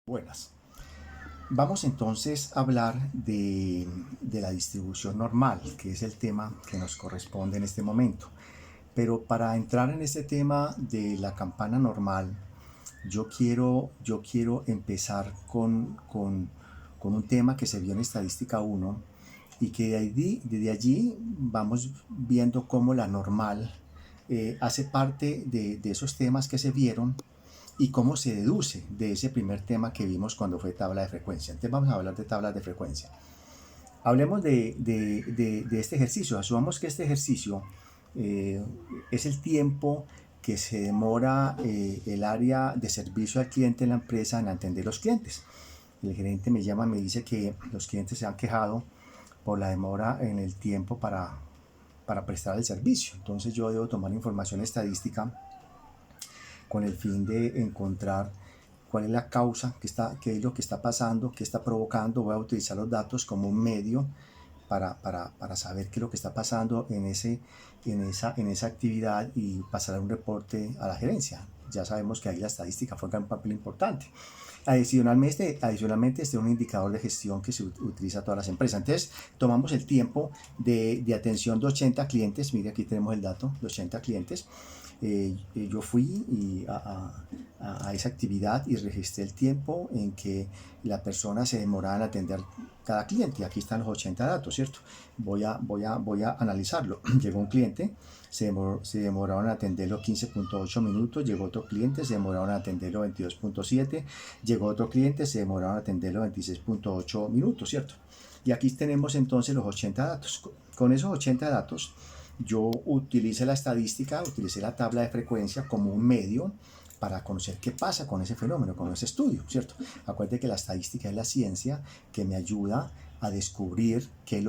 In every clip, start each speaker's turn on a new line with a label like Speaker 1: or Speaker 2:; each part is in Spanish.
Speaker 1: Buenas. Vamos entonces a hablar de la distribución normal, que es el tema que nos corresponde en este momento. Pero para entrar en este tema de la campana normal, yo quiero empezar con un tema que se vio en Estadística 1 y que desde allí vamos viendo cómo la normal hace parte de esos temas que se vieron y cómo se deduce de ese primer tema que vimos cuando fue tabla de frecuencia. Entonces vamos a hablar de tablas de frecuencia. Hablemos de este ejercicio. Asumamos que este ejercicio es el tiempo que se demora el área de servicio al cliente en la empresa en atender los clientes. El gerente me llama, me dice que los clientes se han quejado por la demora en el tiempo para prestar el servicio. Entonces yo debo tomar información estadística con el fin de encontrar cuál es la causa, qué es lo que está pasando, qué está provocando. Voy a utilizar los datos como un medio para saber qué es lo que está pasando en esa actividad y pasar un reporte a la gerencia. Ya sabemos que ahí la estadística juega un papel importante. Adicionalmente, este es un indicador de gestión que se utiliza a todas las empresas. Entonces, tomamos el tiempo de atención de 80 clientes. Mire, aquí tenemos el dato de 80 clientes. Yo fui a esa actividad y registré el tiempo en que la persona se demoraba en atender cada cliente. Aquí están los 80 datos, ¿cierto? Voy a analizarlo. Llegó un cliente, se demoraron en atenderlo 15.8 minutos, llegó otro cliente, se demoraron en atenderlo 22.7, llegó otro cliente, se demoraron en atenderlo 26.8 minutos, ¿cierto? Y aquí tenemos entonces los 80 datos. Con esos 80 datos, yo utilicé la estadística, utilicé la tabla de frecuencia como un medio para conocer qué pasa con ese fenómeno, con ese estudio, ¿cierto? Acuérdate que la estadística es la ciencia que me ayuda a descubrir qué es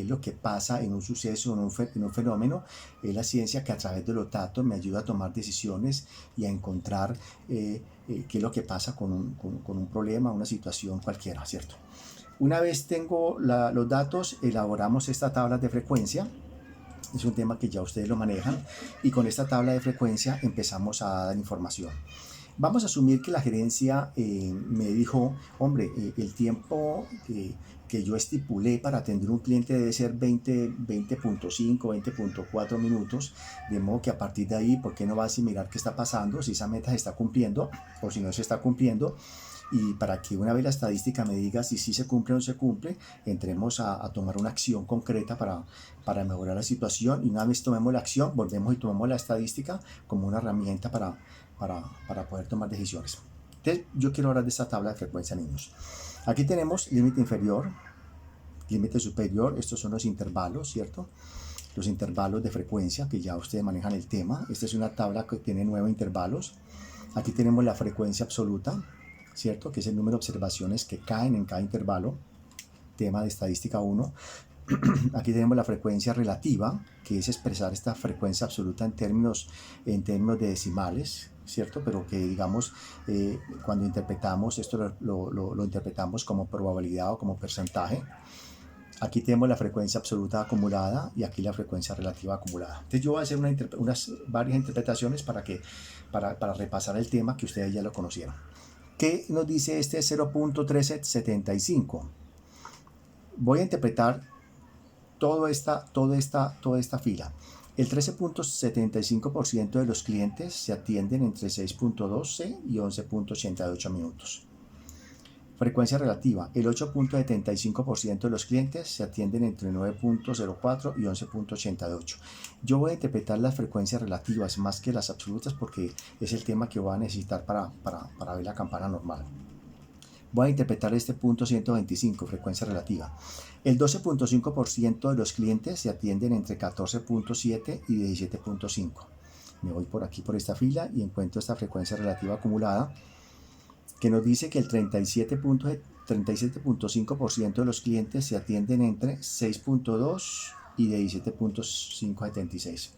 Speaker 1: lo que pasa en un suceso, en un fenómeno. Es la ciencia que a través de los datos me ayuda a tomar decisiones y a encontrar qué es lo que pasa con un problema, una situación cualquiera, ¿cierto? Una vez tengo los datos, elaboramos esta tabla de frecuencia. Es un tema que ya ustedes lo manejan y con esta tabla de frecuencia empezamos a dar información. Vamos a asumir que la gerencia me dijo, hombre, el tiempo que yo estipulé para atender un cliente debe ser 20.5, 20.4 minutos, de modo que a partir de ahí, ¿por qué no vas a mirar qué está pasando, si esa meta se está cumpliendo o si no se está cumpliendo? Y para que una vez la estadística me diga si sí se cumple o no se cumple, entremos a tomar una acción concreta para mejorar la situación. Y una vez tomemos la acción, volvemos y tomamos la estadística como una herramienta para poder tomar decisiones. Entonces, yo quiero hablar de esta tabla de frecuencia, niños. Aquí tenemos límite inferior, límite superior. Estos son los intervalos, ¿cierto? Los intervalos de frecuencia, que ya ustedes manejan el tema. Esta es una tabla que tiene 9 intervalos. Aquí tenemos la frecuencia absoluta, ¿cierto? Que es el número de observaciones que caen en cada intervalo, tema de estadística 1. Aquí tenemos la frecuencia relativa, que es expresar esta frecuencia absoluta en términos de decimales, ¿cierto? Pero que digamos, cuando interpretamos esto lo interpretamos como probabilidad o como porcentaje. Aquí tenemos la frecuencia absoluta acumulada y aquí la frecuencia relativa acumulada. Entonces yo voy a hacer varias interpretaciones para repasar el tema que ustedes ya lo conocieron. ¿Qué nos dice este 0.1375? Voy a interpretar toda esta fila. El 13.75% de los clientes se atienden entre 6.12 y 11.88 minutos. Frecuencia relativa. El 8.75% de los clientes se atienden entre 9.04 y 11.88. Yo voy a interpretar las frecuencias relativas más que las absolutas porque es el tema que voy a necesitar para ver la campana normal. Voy a interpretar este punto 125, frecuencia relativa. El 12.5% de los clientes se atienden entre 14.7 y 17.5. Me voy por aquí, por esta fila, y encuentro esta frecuencia relativa acumulada, que nos dice que el 37.5% de los clientes se atienden entre 6.2 y de 17.5 a 76.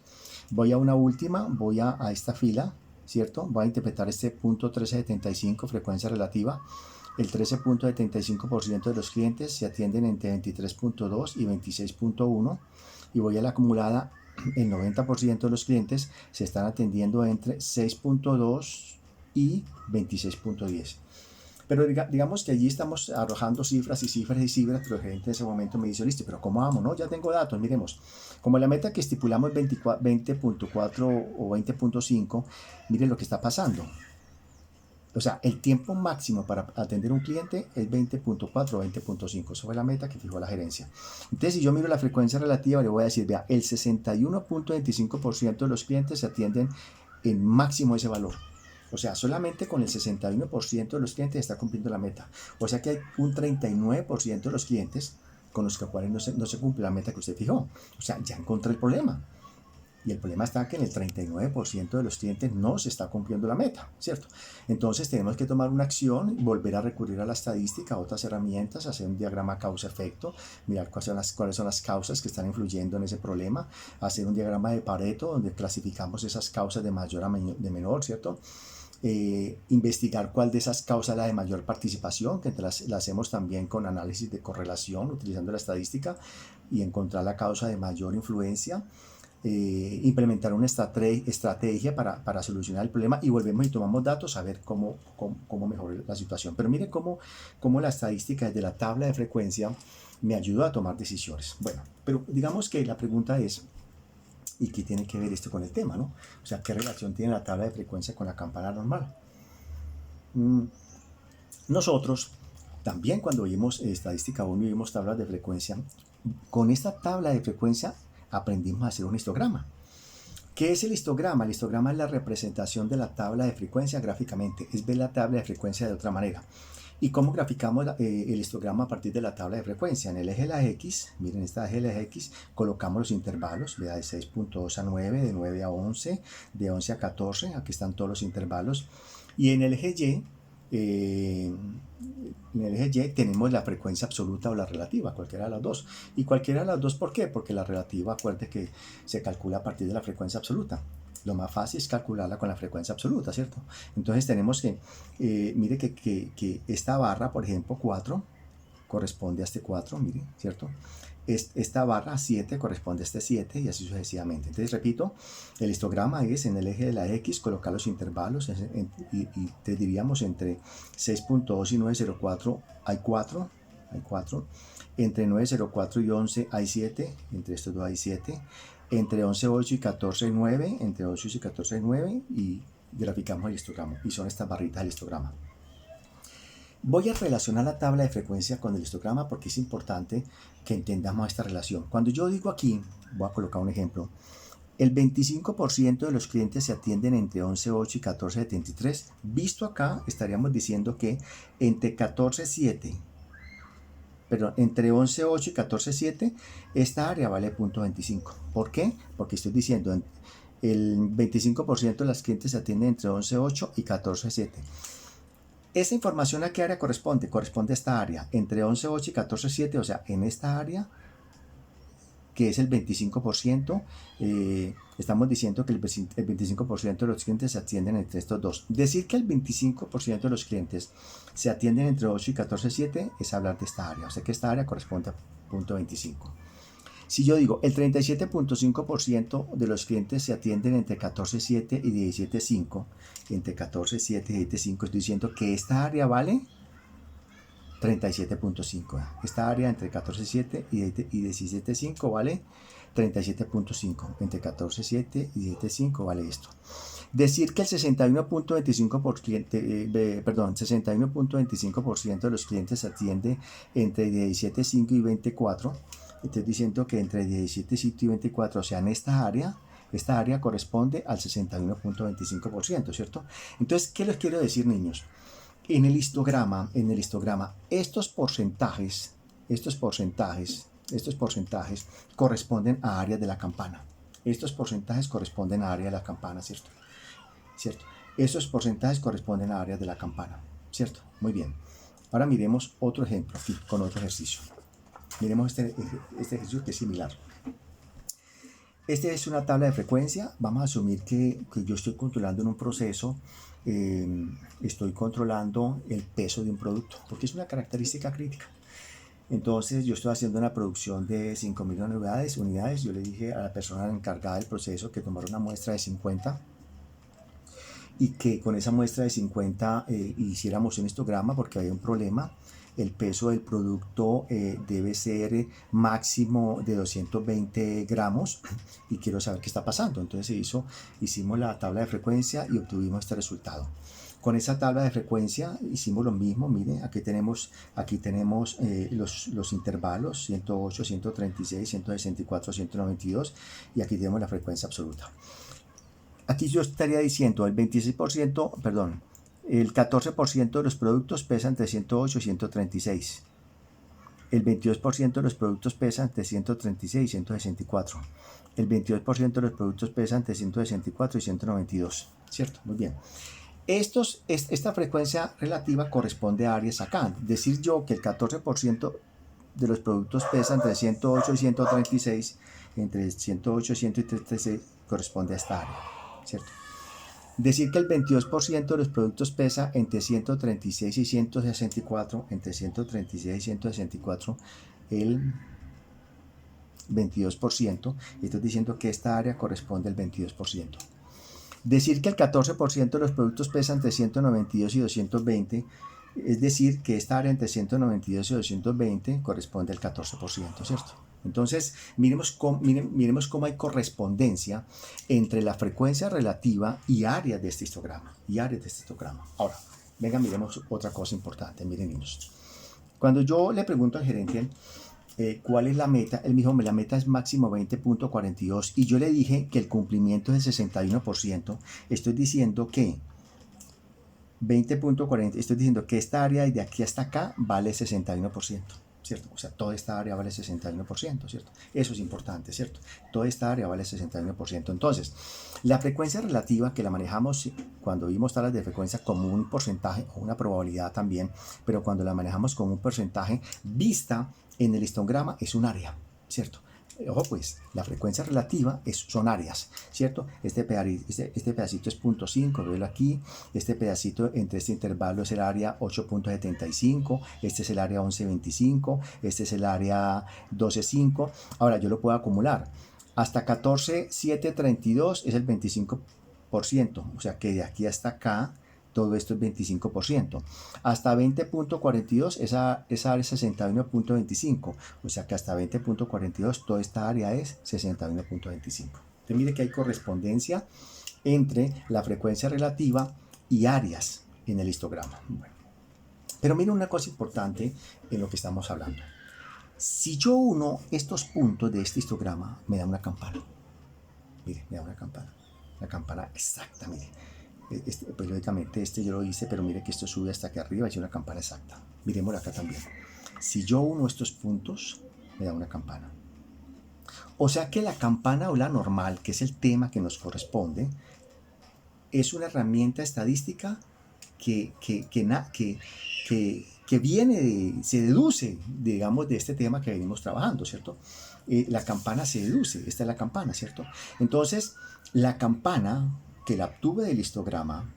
Speaker 1: Voy a una última, voy a esta fila, ¿cierto? Voy a interpretar este punto 1375, frecuencia relativa. El 13.75% de los clientes se atienden entre 23.2 y 26.1. Y voy a la acumulada, el 90% de los clientes se están atendiendo entre 6.2 y 26.10. Pero digamos que allí estamos arrojando cifras y cifras y cifras, pero la gente en ese momento me dice, listo, pero ¿cómo vamos? No, ya tengo datos, miremos. Como la meta que estipulamos 20.4 o 20.5, miren lo que está pasando. O sea, el tiempo máximo para atender un cliente es 20.4 o 20.5. Esa fue la meta que fijó la gerencia. Entonces, si yo miro la frecuencia relativa, le voy a decir, vea, el 61.25% de los clientes se atienden en máximo ese valor. O sea, solamente con el 61% de los clientes está cumpliendo la meta. O sea que hay un 39% de los clientes con los cuales no se cumple la meta que usted fijó. O sea, ya encontré el problema. Y el problema está que en el 39% de los clientes no se está cumpliendo la meta, ¿cierto? Entonces tenemos que tomar una acción, volver a recurrir a la estadística, a otras herramientas, hacer un diagrama causa-efecto, mirar cuáles son las causas que están influyendo en ese problema, hacer un diagrama de Pareto donde clasificamos esas causas de mayor a de menor, ¿cierto? Investigar cuál de esas causas es la de mayor participación, que la hacemos también con análisis de correlación, utilizando la estadística, y encontrar la causa de mayor influencia. Implementar una estrategia para solucionar el problema y volvemos y tomamos datos a ver cómo mejorar la situación. Pero miren cómo la estadística desde la tabla de frecuencia me ayuda a tomar decisiones. Bueno, pero digamos que la pregunta es, ¿y qué tiene que ver esto con el tema, no? O sea, ¿qué relación tiene la tabla de frecuencia con la campana normal? Nosotros también cuando vimos estadística 1 y vimos tablas de frecuencia, con esta tabla de frecuencia aprendimos a hacer un histograma. ¿Qué es el histograma? El histograma es la representación de la tabla de frecuencia gráficamente, es ver la tabla de frecuencia de otra manera. ¿Y cómo graficamos el histograma a partir de la tabla de frecuencia? En el eje de la X, miren esta eje de la X, colocamos los intervalos, vea, de 6.2 a 9, de 9 a 11, de 11 a 14, aquí están todos los intervalos. Y en el eje Y, tenemos la frecuencia absoluta o la relativa, cualquiera de las dos. Y cualquiera de las dos, ¿por qué? Porque la relativa, acuérdate que se calcula a partir de la frecuencia absoluta. Lo más fácil es calcularla con la frecuencia absoluta, ¿cierto? Entonces tenemos que, mire que esta barra, por ejemplo, 4, corresponde a este 4, mire, ¿cierto? Esta barra 7 corresponde a este 7 y así sucesivamente. Entonces, repito, el histograma es en el eje de la X, colocar los intervalos y te diríamos entre 6.2 y 9.04 hay 4, entre 9.04 y 11 hay 7, entre estos dos hay 7, entre 11.8 y 14.9, entre 8 y 14.9 y graficamos el histograma y son estas barritas del histograma. Voy a relacionar la tabla de frecuencia con el histograma porque es importante que entendamos esta relación. Cuando yo digo aquí, voy a colocar un ejemplo, el 25% de los clientes se atienden entre 11.8 y 14.73. Visto acá, estaríamos diciendo que entre 14.7, perdón, entre 11.8 y 14.7, esta área vale 0.25. ¿Por qué? Porque estoy diciendo el 25% de los clientes se atienden entre 11.8 y 14.7. ¿Esa información a qué área corresponde? Corresponde a esta área, entre 11.8 y 14.7, o sea, en esta área, que es el 25%, estamos diciendo que el 25% de los clientes se atienden entre estos dos. Decir que el 25% de los clientes se atienden entre 8 y 14.7 es hablar de esta área, o sea que esta área corresponde a 0.25. Si yo digo el 37.5% de los clientes se atienden entre 14.7 y 17.5, entre 14.7 y 17.5 estoy diciendo que esta área vale 37.5. Esta área entre 14.7 y 17.5 vale 37.5. Entre 14.7 y 17.5 vale esto. Decir que el 61.25% de los clientes se atiende entre 17.5 y 24. Estoy diciendo que entre 17.5 y 24, o sea, en esta área corresponde al 61.25%, ¿cierto? Entonces, ¿qué les quiero decir, niños? En el histograma, estos porcentajes corresponden a áreas de la campana. Estos porcentajes corresponden a áreas de la campana, ¿cierto? Estos porcentajes corresponden a áreas de la campana, ¿cierto? Muy bien. Ahora miremos otro ejemplo aquí, con otro ejercicio. Miremos este ejercicio que es similar. Esta es una tabla de frecuencia. Vamos a asumir que yo estoy controlando en un proceso, estoy controlando el peso de un producto, porque es una característica crítica. Entonces yo estoy haciendo una producción de 5.000 unidades. Yo le dije a la persona encargada del proceso que tomara una muestra de 50 y que con esa muestra de 50 hiciéramos un histograma porque había un problema. El peso del producto debe ser máximo de 220 gramos y quiero saber qué está pasando. Entonces hicimos la tabla de frecuencia y obtuvimos este resultado. Con esa tabla de frecuencia hicimos lo mismo. Miren, aquí tenemos los intervalos 108, 136, 164, 192 y aquí tenemos la frecuencia absoluta. Aquí yo estaría diciendo el 26%, perdón, el 14% de los productos pesa entre 108 y 136. El 22% de los productos pesa entre 136 y 164. El 22% de los productos pesa entre 164 y 192. ¿Cierto? Muy bien. Esta frecuencia relativa corresponde a áreas acá. Decir yo que el 14% de los productos pesa entre 108 y 136, entre 108 y 136 corresponde a esta área. ¿Cierto? Decir que el 22% de los productos pesa entre 136 y 164, entre 136 y 164, el 22%, y estoy diciendo que esta área corresponde al 22%. Decir que el 14% de los productos pesa entre 192 y 220, es decir, que esta área entre 192 y 220 corresponde al 14%, ¿cierto? Entonces, miremos cómo hay correspondencia entre la frecuencia relativa y áreas de este histograma. Ahora, venga, miremos otra cosa importante. Miren, niños. Cuando yo le pregunto al gerente cuál es la meta, él me dijo, la meta es máximo 20.42 y yo le dije que el cumplimiento es del 61%. Estoy diciendo que 20.40, estoy diciendo que esta área de aquí hasta acá vale 61%. ¿Cierto? O sea, toda esta área vale 61%, ¿cierto? Eso es importante, ¿cierto? Toda esta área vale 61%. Entonces, la frecuencia relativa que la manejamos cuando vimos tablas de frecuencia como un porcentaje o una probabilidad también, pero cuando la manejamos como un porcentaje vista en el histograma es un área, ¿cierto? Ojo pues, la frecuencia relativa son áreas, ¿cierto? Este pedacito es 0.5, velo aquí. Este pedacito entre este intervalo es el área 8.75, este es el área 11.25, este es el área 12.5. Ahora yo lo puedo acumular. Hasta 14.732 es el 25%, o sea que de aquí hasta acá todo esto es 25%. Hasta 20.42 esa área es 61.25. O sea que hasta 20.42 toda esta área es 61.25. Entonces mire que hay correspondencia entre la frecuencia relativa y áreas en el histograma. Bueno, pero mire una cosa importante en lo que estamos hablando. Si yo uno estos puntos de este histograma, me da una campana. Mire, me da una campana. La campana exacta, mire. Pues lógicamente yo lo hice, pero mire que esto sube hasta aquí arriba, es una campana exacta. Miremoslo acá también. Si yo uno estos puntos, me da una campana. O sea que la campana o la normal, que es el tema que nos corresponde, es una herramienta estadística que se deduce, digamos, de este tema que venimos trabajando, ¿cierto? La campana se deduce, esta es la campana, ¿cierto? Entonces, la campana que la obtuve del histograma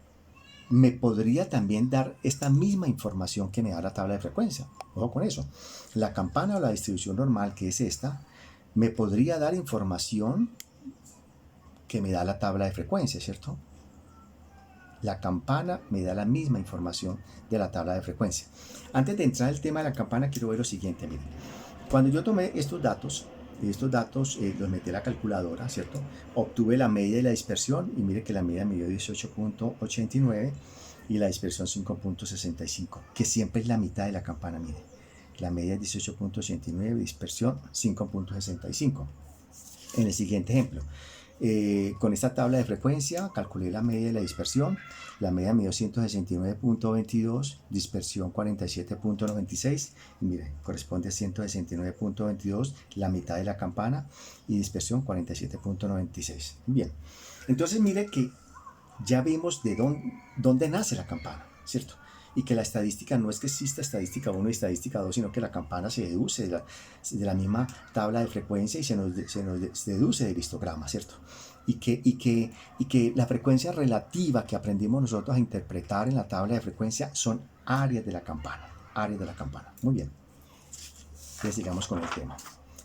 Speaker 1: me podría también dar esta misma información que me da la tabla de frecuencia. Ojo con eso. La campana o la distribución normal, que es esta, me podría dar información que me da la tabla de frecuencia, ¿cierto? La campana me da la misma información de la tabla de frecuencia. Antes de entrar al tema de la campana, quiero ver lo siguiente, miren. Cuando yo tomé estos datos los metí a la calculadora, ¿cierto? Obtuve la media y la dispersión y mire que la media me dio 18.89 y la dispersión 5.65, que siempre es la mitad de la campana, mire. La media es 18.89 y dispersión 5.65. En el siguiente ejemplo, con esta tabla de frecuencia calculé la media y la dispersión. La media me dio 169.22, dispersión 47.96 y mire, corresponde a 169.22, la mitad de la campana, y dispersión 47.96. Bien, entonces mire que ya vimos de dónde nace la campana, ¿cierto? Y que la estadística no es que exista estadística 1 y estadística 2, sino que la campana se deduce de la misma tabla de frecuencia y se nos deduce del histograma, ¿cierto? Y que la frecuencia relativa que aprendimos nosotros a interpretar en la tabla de frecuencia son áreas de la campana, Muy bien. Entonces sigamos con el tema.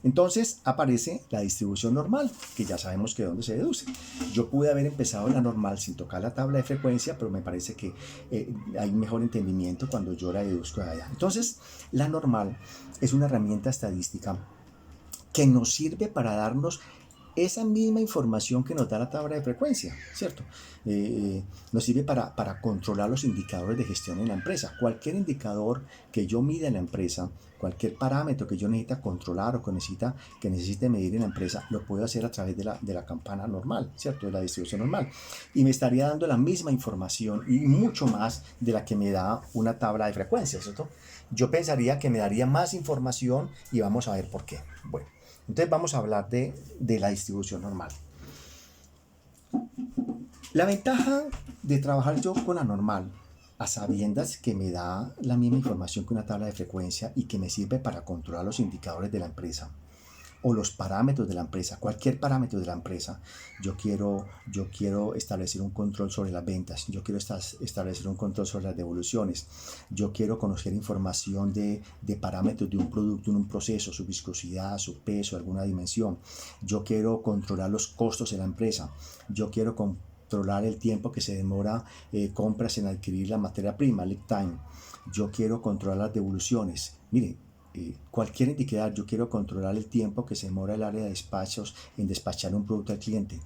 Speaker 1: Entonces aparece la distribución normal, que ya sabemos que de dónde se deduce. Yo pude haber empezado la normal sin tocar la tabla de frecuencia, pero me parece que hay mejor entendimiento cuando yo la deduzco de allá. Entonces, la normal es una herramienta estadística que nos sirve para darnos esa misma información que nos da la tabla de frecuencia, ¿cierto? Nos sirve para controlar los indicadores de gestión en la empresa. Cualquier indicador que yo mida en la empresa, cualquier parámetro que yo necesite controlar o que necesite medir en la empresa, lo puedo hacer a través de la campana normal, ¿cierto? De la distribución normal. Y me estaría dando la misma información y mucho más de la que me da una tabla de frecuencia, ¿cierto? Yo pensaría que me daría más información y vamos a ver por qué. Bueno. Entonces vamos a hablar de la distribución normal. La ventaja de trabajar yo con la normal, a sabiendas que me da la misma información que una tabla de frecuencia y que me sirve para controlar los indicadores de la empresa o los parámetros de la empresa, cualquier parámetro de la empresa. Yo quiero establecer un control sobre las ventas, yo quiero establecer un control sobre las devoluciones, yo quiero conocer información de parámetros de un producto en un proceso, su viscosidad, su peso, alguna dimensión. Yo quiero controlar los costos de la empresa, yo quiero controlar el tiempo que se demora compras en adquirir la materia prima, lead time. Yo quiero controlar las devoluciones. Mire, cualquier indicador, yo quiero controlar el tiempo que se demora el área de despachos en despachar un producto al cliente.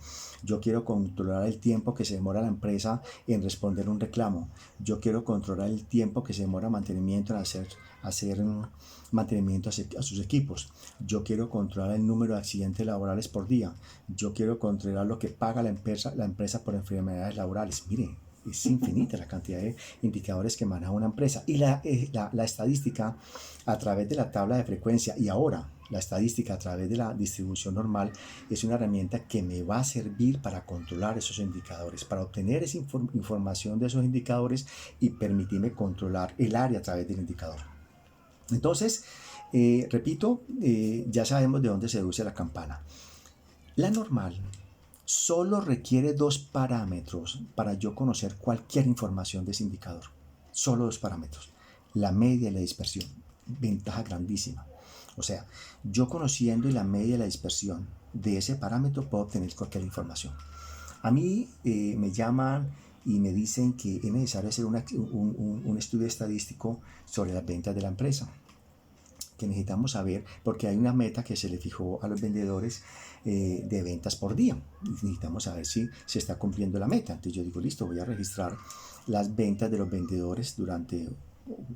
Speaker 1: Yo quiero controlar el tiempo que se demora la empresa en responder un reclamo. Yo quiero controlar el tiempo que se demora mantenimiento en hacer mantenimiento a sus equipos. Yo quiero controlar el número de accidentes laborales por día. Yo quiero controlar lo que paga la empresa por enfermedades laborales. Mire, es infinita la cantidad de indicadores que maneja una empresa. Y la estadística a través de la tabla de frecuencia y ahora la estadística a través de la distribución normal es una herramienta que me va a servir para controlar esos indicadores, para obtener esa información de esos indicadores y permitirme controlar el área a través del indicador. Entonces, repito, ya sabemos de dónde se deduce la campana. La normal solo requiere dos parámetros para yo conocer cualquier información de ese indicador. Solo dos parámetros, la media y la dispersión. Ventaja grandísima. O sea, yo conociendo la media y la dispersión de ese parámetro puedo obtener cualquier información. A mí me llaman y me dicen que es necesario hacer un estudio estadístico sobre las ventas de la empresa, que necesitamos saber, porque hay una meta que se le fijó a los vendedores de ventas por día. Necesitamos saber si se está cumpliendo la meta. Entonces yo digo, listo, voy a registrar las ventas de los vendedores durante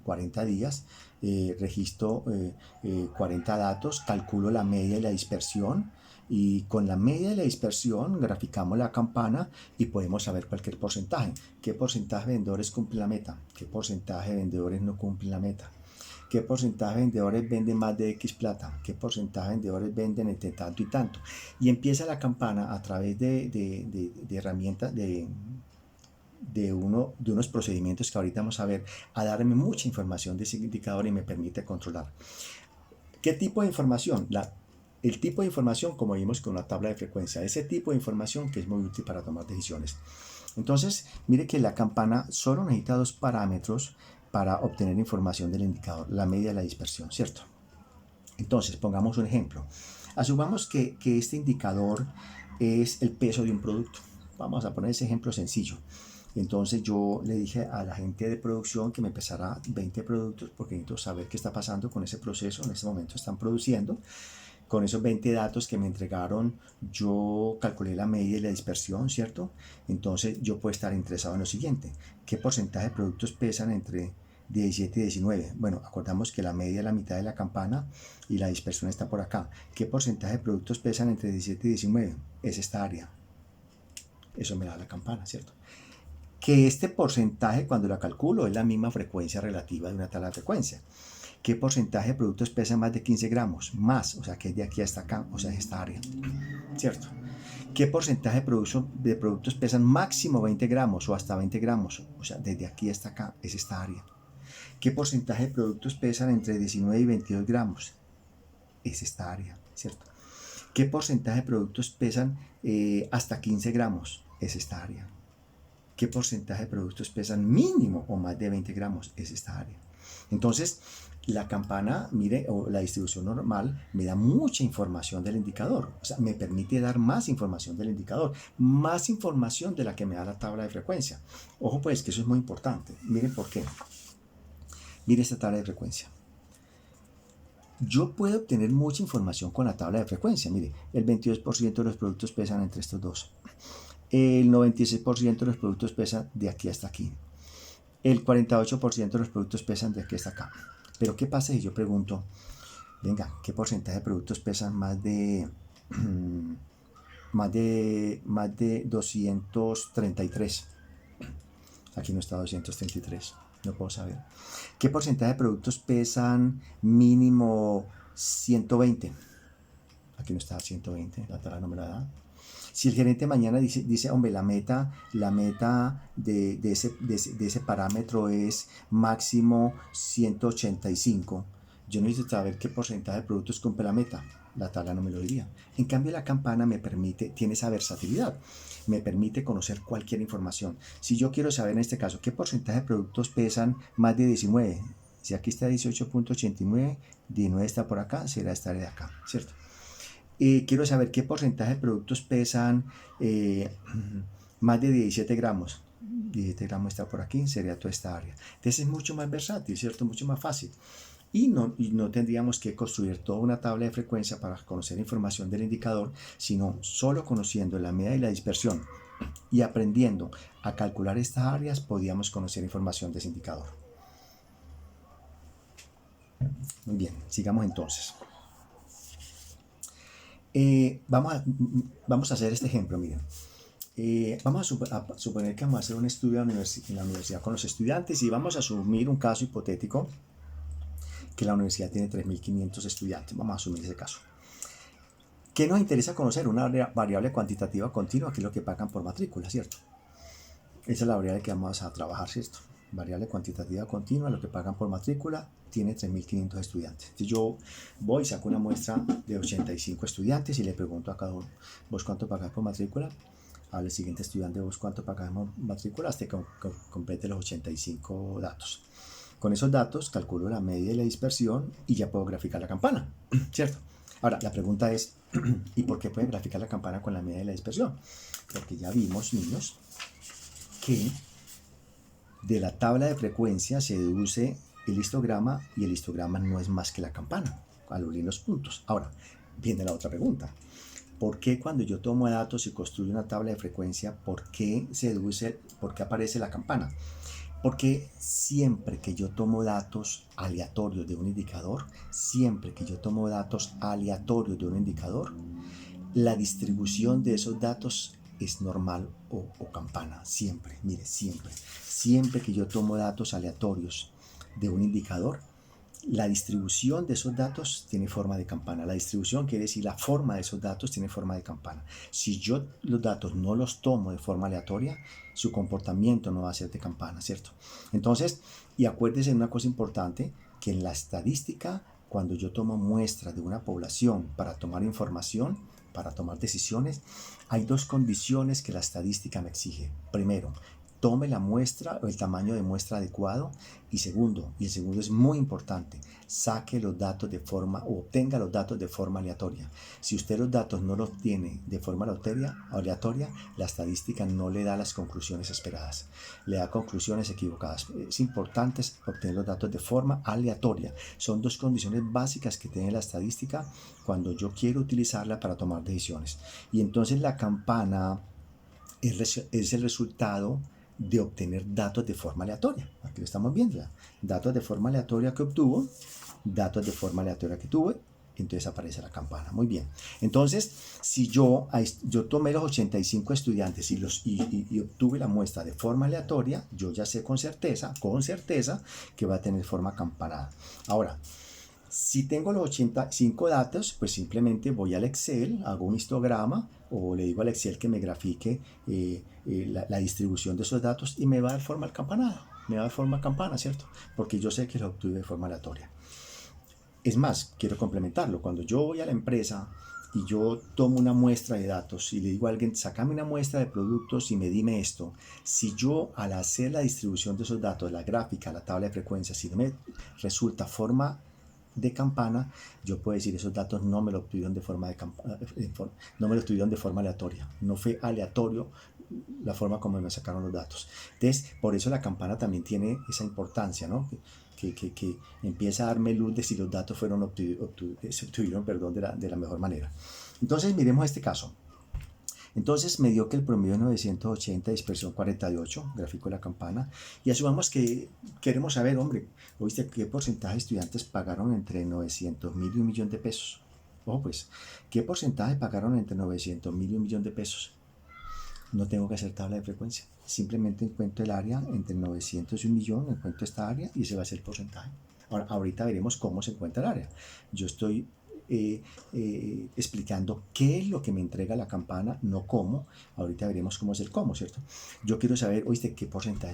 Speaker 1: 40 días, registro 40 datos, calculo la media y la dispersión, y con la media y la dispersión graficamos la campana y podemos saber cualquier porcentaje. ¿Qué porcentaje de vendedores cumplen la meta? ¿Qué porcentaje de vendedores no cumplen la meta? ¿Qué porcentaje de vendedores venden más de X plata? ¿Qué porcentaje de vendedores venden entre tanto y tanto? Y empieza la campana a través de herramientas, de unos procedimientos que ahorita vamos a ver, a darme mucha información de ese indicador y me permite controlar. ¿Qué tipo de información? El tipo de información, como vimos con la tabla de frecuencia, ese tipo de información que es muy útil para tomar decisiones. Entonces, mire que la campana solo necesita dos parámetros para obtener información del indicador, la media y la dispersión, ¿cierto? Entonces, pongamos un ejemplo. Asumamos que este indicador es el peso de un producto. Vamos a poner ese ejemplo sencillo. Entonces yo le dije a la gente de producción que me pesara 20 productos porque necesito saber qué está pasando con ese proceso. En ese momento están produciendo. Con esos 20 datos que me entregaron, yo calculé la media y la dispersión, ¿cierto? Entonces yo puedo estar interesado en lo siguiente. ¿Qué porcentaje de productos pesan entre 17 y 19? Bueno, acordamos que la media es la mitad de la campana y la dispersión está por acá. ¿Qué porcentaje de productos pesan entre 17 y 19? Es esta área. Eso me da la campana, ¿cierto? Que este porcentaje, cuando la calculo, es la misma frecuencia relativa de una tabla de frecuencia. ¿Qué porcentaje de productos pesan más de 15 gramos? Más, o sea, que es de aquí hasta acá, o sea, es esta área, ¿cierto? ¿Qué porcentaje de productos pesan máximo 20 gramos o hasta 20 gramos? O sea, desde aquí hasta acá, es esta área. ¿Qué porcentaje de productos pesan entre 19 y 22 gramos? Es esta área, ¿cierto? ¿Qué porcentaje de productos pesan hasta 15 gramos? Es esta área. ¿Qué porcentaje de productos pesan mínimo o más de 20 gramos? Es esta área. Entonces, La campana, mire, o la distribución normal, me da mucha información del indicador. O sea, me permite dar más información del indicador, más información de la que me da la tabla de frecuencia. Ojo pues, que eso es muy importante. Miren por qué. Mire esta tabla de frecuencia. Yo puedo obtener mucha información con la tabla de frecuencia. Mire, el 22% de los productos pesan entre estos dos. El 96% de los productos pesan de aquí hasta aquí. El 48% de los productos pesan de aquí hasta acá. Pero ¿qué pasa si yo pregunto, venga, ¿qué porcentaje de productos pesan más de 233? Aquí no está 233, no puedo saber. ¿Qué porcentaje de productos pesan mínimo 120? Aquí no está 120, la tabla no me la da. Si el gerente mañana dice hombre, la meta de ese parámetro es máximo 185, yo necesito saber qué porcentaje de productos cumple la meta. La tabla no me lo diría. En cambio, la campana tiene esa versatilidad, me permite conocer cualquier información. Si yo quiero saber en este caso qué porcentaje de productos pesan más de 19, si aquí está 18.89, 19 está por acá, será esta de acá, ¿cierto? Quiero saber qué porcentaje de productos pesan más de 17 gramos. 17 gramos está por aquí, sería toda esta área. Entonces es mucho más versátil, ¿cierto? Mucho más fácil. Y no tendríamos que construir toda una tabla de frecuencia para conocer información del indicador, sino solo conociendo la medida y la dispersión y aprendiendo a calcular estas áreas, podíamos conocer información de ese indicador. Muy bien, sigamos entonces. Vamos a hacer este ejemplo, miren. Vamos a suponer que vamos a hacer un estudio en la universidad con los estudiantes y vamos a asumir un caso hipotético que la universidad tiene 3.500 estudiantes. Vamos a asumir ese caso. ¿Qué nos interesa conocer? Una variable cuantitativa continua, que es lo que pagan por matrícula, ¿cierto? Esa es la variable que vamos a trabajar, ¿cierto? Variable cuantitativa continua, lo que pagan por matrícula, tiene 3.500 estudiantes. Entonces yo voy, saco una muestra de 85 estudiantes y le pregunto a cada uno, ¿vos cuánto pagás por matrícula? Al siguiente estudiante, ¿vos cuánto pagás por matrícula? Hasta que complete los 85 datos. Con esos datos calculo la media y la dispersión y ya puedo graficar la campana, ¿cierto? Ahora, la pregunta es, ¿y por qué pueden graficar la campana con la media y la dispersión? Porque ya vimos, niños, que de la tabla de frecuencia se deduce el histograma y el histograma no es más que la campana, al unir los puntos. Ahora, viene la otra pregunta. ¿Por qué cuando yo tomo datos y construyo una tabla de frecuencia, por qué aparece la campana? Porque siempre que yo tomo datos aleatorios de un indicador, la distribución de esos datos es normal o campana, siempre, mire, siempre. Siempre que yo tomo datos aleatorios de un indicador, la distribución de esos datos tiene forma de campana. La distribución quiere decir la forma de esos datos tiene forma de campana. Si yo los datos no los tomo de forma aleatoria, su comportamiento no va a ser de campana, ¿cierto? Entonces, y acuérdese de una cosa importante, que en la estadística, cuando yo tomo muestra de una población para tomar información, para tomar decisiones, hay dos condiciones que la estadística me exige. Primero, tome la muestra o el tamaño de muestra adecuado y el segundo es muy importante, saque los datos de forma o obtenga los datos de forma aleatoria. Si usted los datos no los tiene de forma aleatoria, la estadística no le da las conclusiones esperadas, le da conclusiones equivocadas. Es importante obtener los datos de forma aleatoria. Son dos condiciones básicas que tiene la estadística cuando yo quiero utilizarla para tomar decisiones. Y entonces la campana es el resultado de obtener datos de forma aleatoria. Aquí lo estamos viendo, ¿ya? Datos de forma aleatoria que obtuvo, datos de forma aleatoria que tuve, entonces aparece la campana. Muy bien. Entonces, si yo tomé los 85 estudiantes y obtuve la muestra de forma aleatoria, yo ya sé con certeza que va a tener forma campanada. Ahora, si tengo los 85 datos, pues simplemente voy al Excel, hago un histograma o le digo al Excel que me grafique la distribución de esos datos y me va a dar forma campanada. Me va a dar forma campana, ¿cierto? Porque yo sé que lo obtuve de forma aleatoria. Es más, quiero complementarlo. Cuando yo voy a la empresa y yo tomo una muestra de datos y le digo a alguien, sacame una muestra de productos y medime esto, si yo al hacer la distribución de esos datos, la gráfica, la tabla de frecuencias, si no me resulta forma de campana, yo puedo decir esos datos no me lo obtuvieron de forma no me lo obtuvieron de forma aleatoria, no fue aleatorio la forma como me sacaron los datos. Entonces, por eso la campana también tiene esa importancia, ¿no? Que empieza a darme luz de si los datos fueron se obtuvieron, perdón, de la mejor manera. Entonces, miremos este caso. Entonces me dio que el promedio es 980, dispersión 48, gráfico de la campana, y asumamos que queremos saber, hombre, ¿oíste qué porcentaje de estudiantes pagaron entre 900.000 y 1.000.000 de pesos? Ojo pues, ¿qué porcentaje pagaron entre 900.000 y 1.000.000 de pesos? No tengo que hacer tabla de frecuencia, simplemente encuentro el área entre 900 y 1.000.000, encuentro esta área y ese va a ser el porcentaje. Ahora, ahorita veremos cómo se encuentra el área. Yo estoy explicando qué es lo que me entrega la campana, no cómo. Ahorita veremos cómo es el cómo, ¿cierto? Yo quiero saber, oíste, ¿qué porcentaje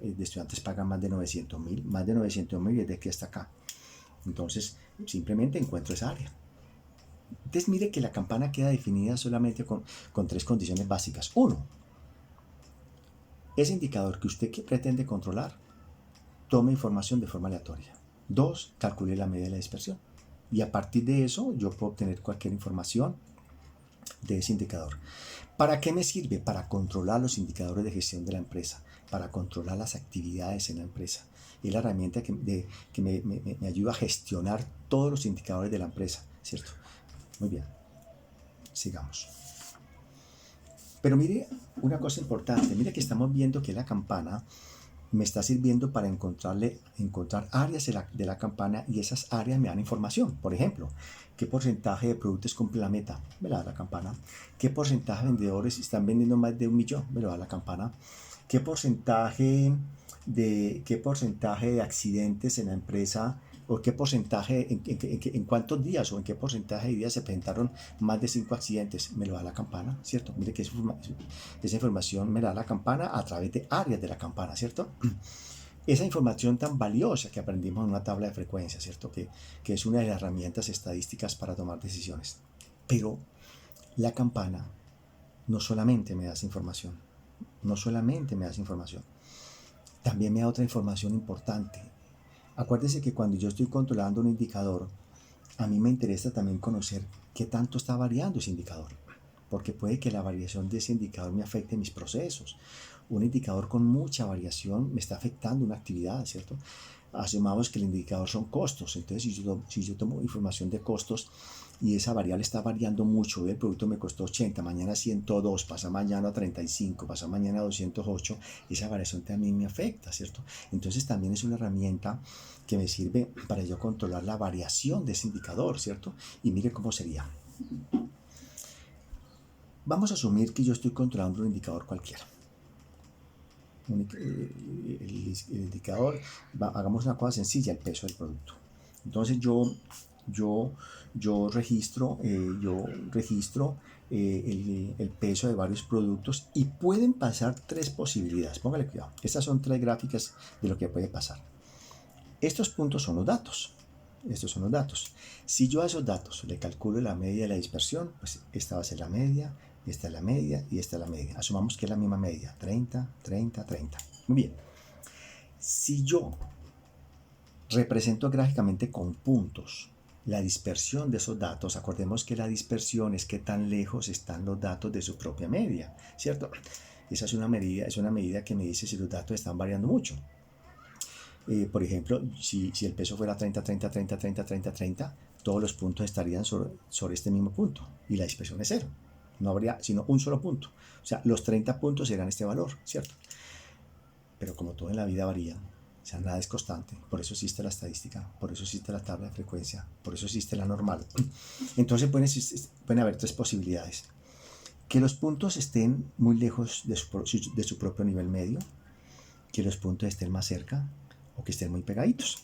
Speaker 1: de estudiantes pagan más de 900.000? Más de 900.000 desde aquí hasta acá. Entonces, simplemente encuentro esa área. Entonces, mire que la campana queda definida solamente con tres condiciones básicas. Uno, ese indicador que usted pretende controlar tome información de forma aleatoria. Dos, calcule la media de la dispersión. Y a partir de eso yo puedo obtener cualquier información de ese indicador. ¿Para qué me sirve? Para controlar los indicadores de gestión de la empresa, para controlar las actividades en la empresa. Es la herramienta que me ayuda a gestionar todos los indicadores de la empresa, ¿cierto? Muy bien, sigamos. Pero mire una cosa importante, mire que estamos viendo que la campana me está sirviendo para encontrar áreas de la campana y esas áreas me dan información. Por ejemplo, ¿qué porcentaje de productos cumple la meta? Me la da la campana. ¿Qué porcentaje de vendedores están vendiendo más de 1.000.000? Me lo da la campana. ¿Qué porcentaje de accidentes en la empresa o qué porcentaje, en cuántos días o en qué porcentaje de días se presentaron más de 5 accidentes? Me lo da la campana, ¿cierto? Mire que esa información me la da la campana a través de áreas de la campana, ¿cierto? Esa información tan valiosa que aprendimos en una tabla de frecuencia, ¿cierto? Que es una de las herramientas estadísticas para tomar decisiones. Pero la campana no solamente me da esa información, no solamente me da esa información, también me da otra información importante. Acuérdese que cuando yo estoy controlando un indicador, a mí me interesa también conocer qué tanto está variando ese indicador, porque puede que la variación de ese indicador me afecte mis procesos. Un indicador con mucha variación me está afectando una actividad, ¿cierto? Asumamos que el indicador son costos, entonces si yo tomo información de costos y esa variable está variando mucho, el producto me costó 80, mañana 102, pasa mañana 35, pasa mañana 208, esa variación también me afecta, ¿cierto? Entonces también es una herramienta que me sirve para yo controlar la variación de ese indicador, ¿cierto? Y mire cómo sería. Vamos a asumir que yo estoy controlando un indicador cualquiera. El indicador, hagamos una cosa sencilla, el peso del producto. Entonces yo registro el peso de varios productos y pueden pasar tres posibilidades. Póngale cuidado. Estas son tres gráficas de lo que puede pasar. Estos puntos son los datos. Estos son los datos. Si yo a esos datos le calculo la media de la dispersión, pues esta va a ser la media, esta es la media y esta es la media. Asumamos que es la misma media, 30, 30, 30. Muy bien. Si yo represento gráficamente con puntos la dispersión de esos datos, acordemos que la dispersión es qué tan lejos están los datos de su propia media, ¿cierto? Esa es una medida que me dice si los datos están variando mucho. Por ejemplo, si el peso fuera 30, 30, 30, 30, 30, 30, todos los puntos estarían sobre este mismo punto y la dispersión es cero. No habría sino un solo punto. O sea, los 30 puntos serán este valor, ¿cierto? Pero como todo en la vida varía, o sea, nada es constante. Por eso existe la estadística, por eso existe la tabla de frecuencia, por eso existe la normal. Entonces pueden haber tres posibilidades. Que los puntos estén muy lejos de su propio nivel medio, que los puntos estén más cerca o que estén muy pegaditos.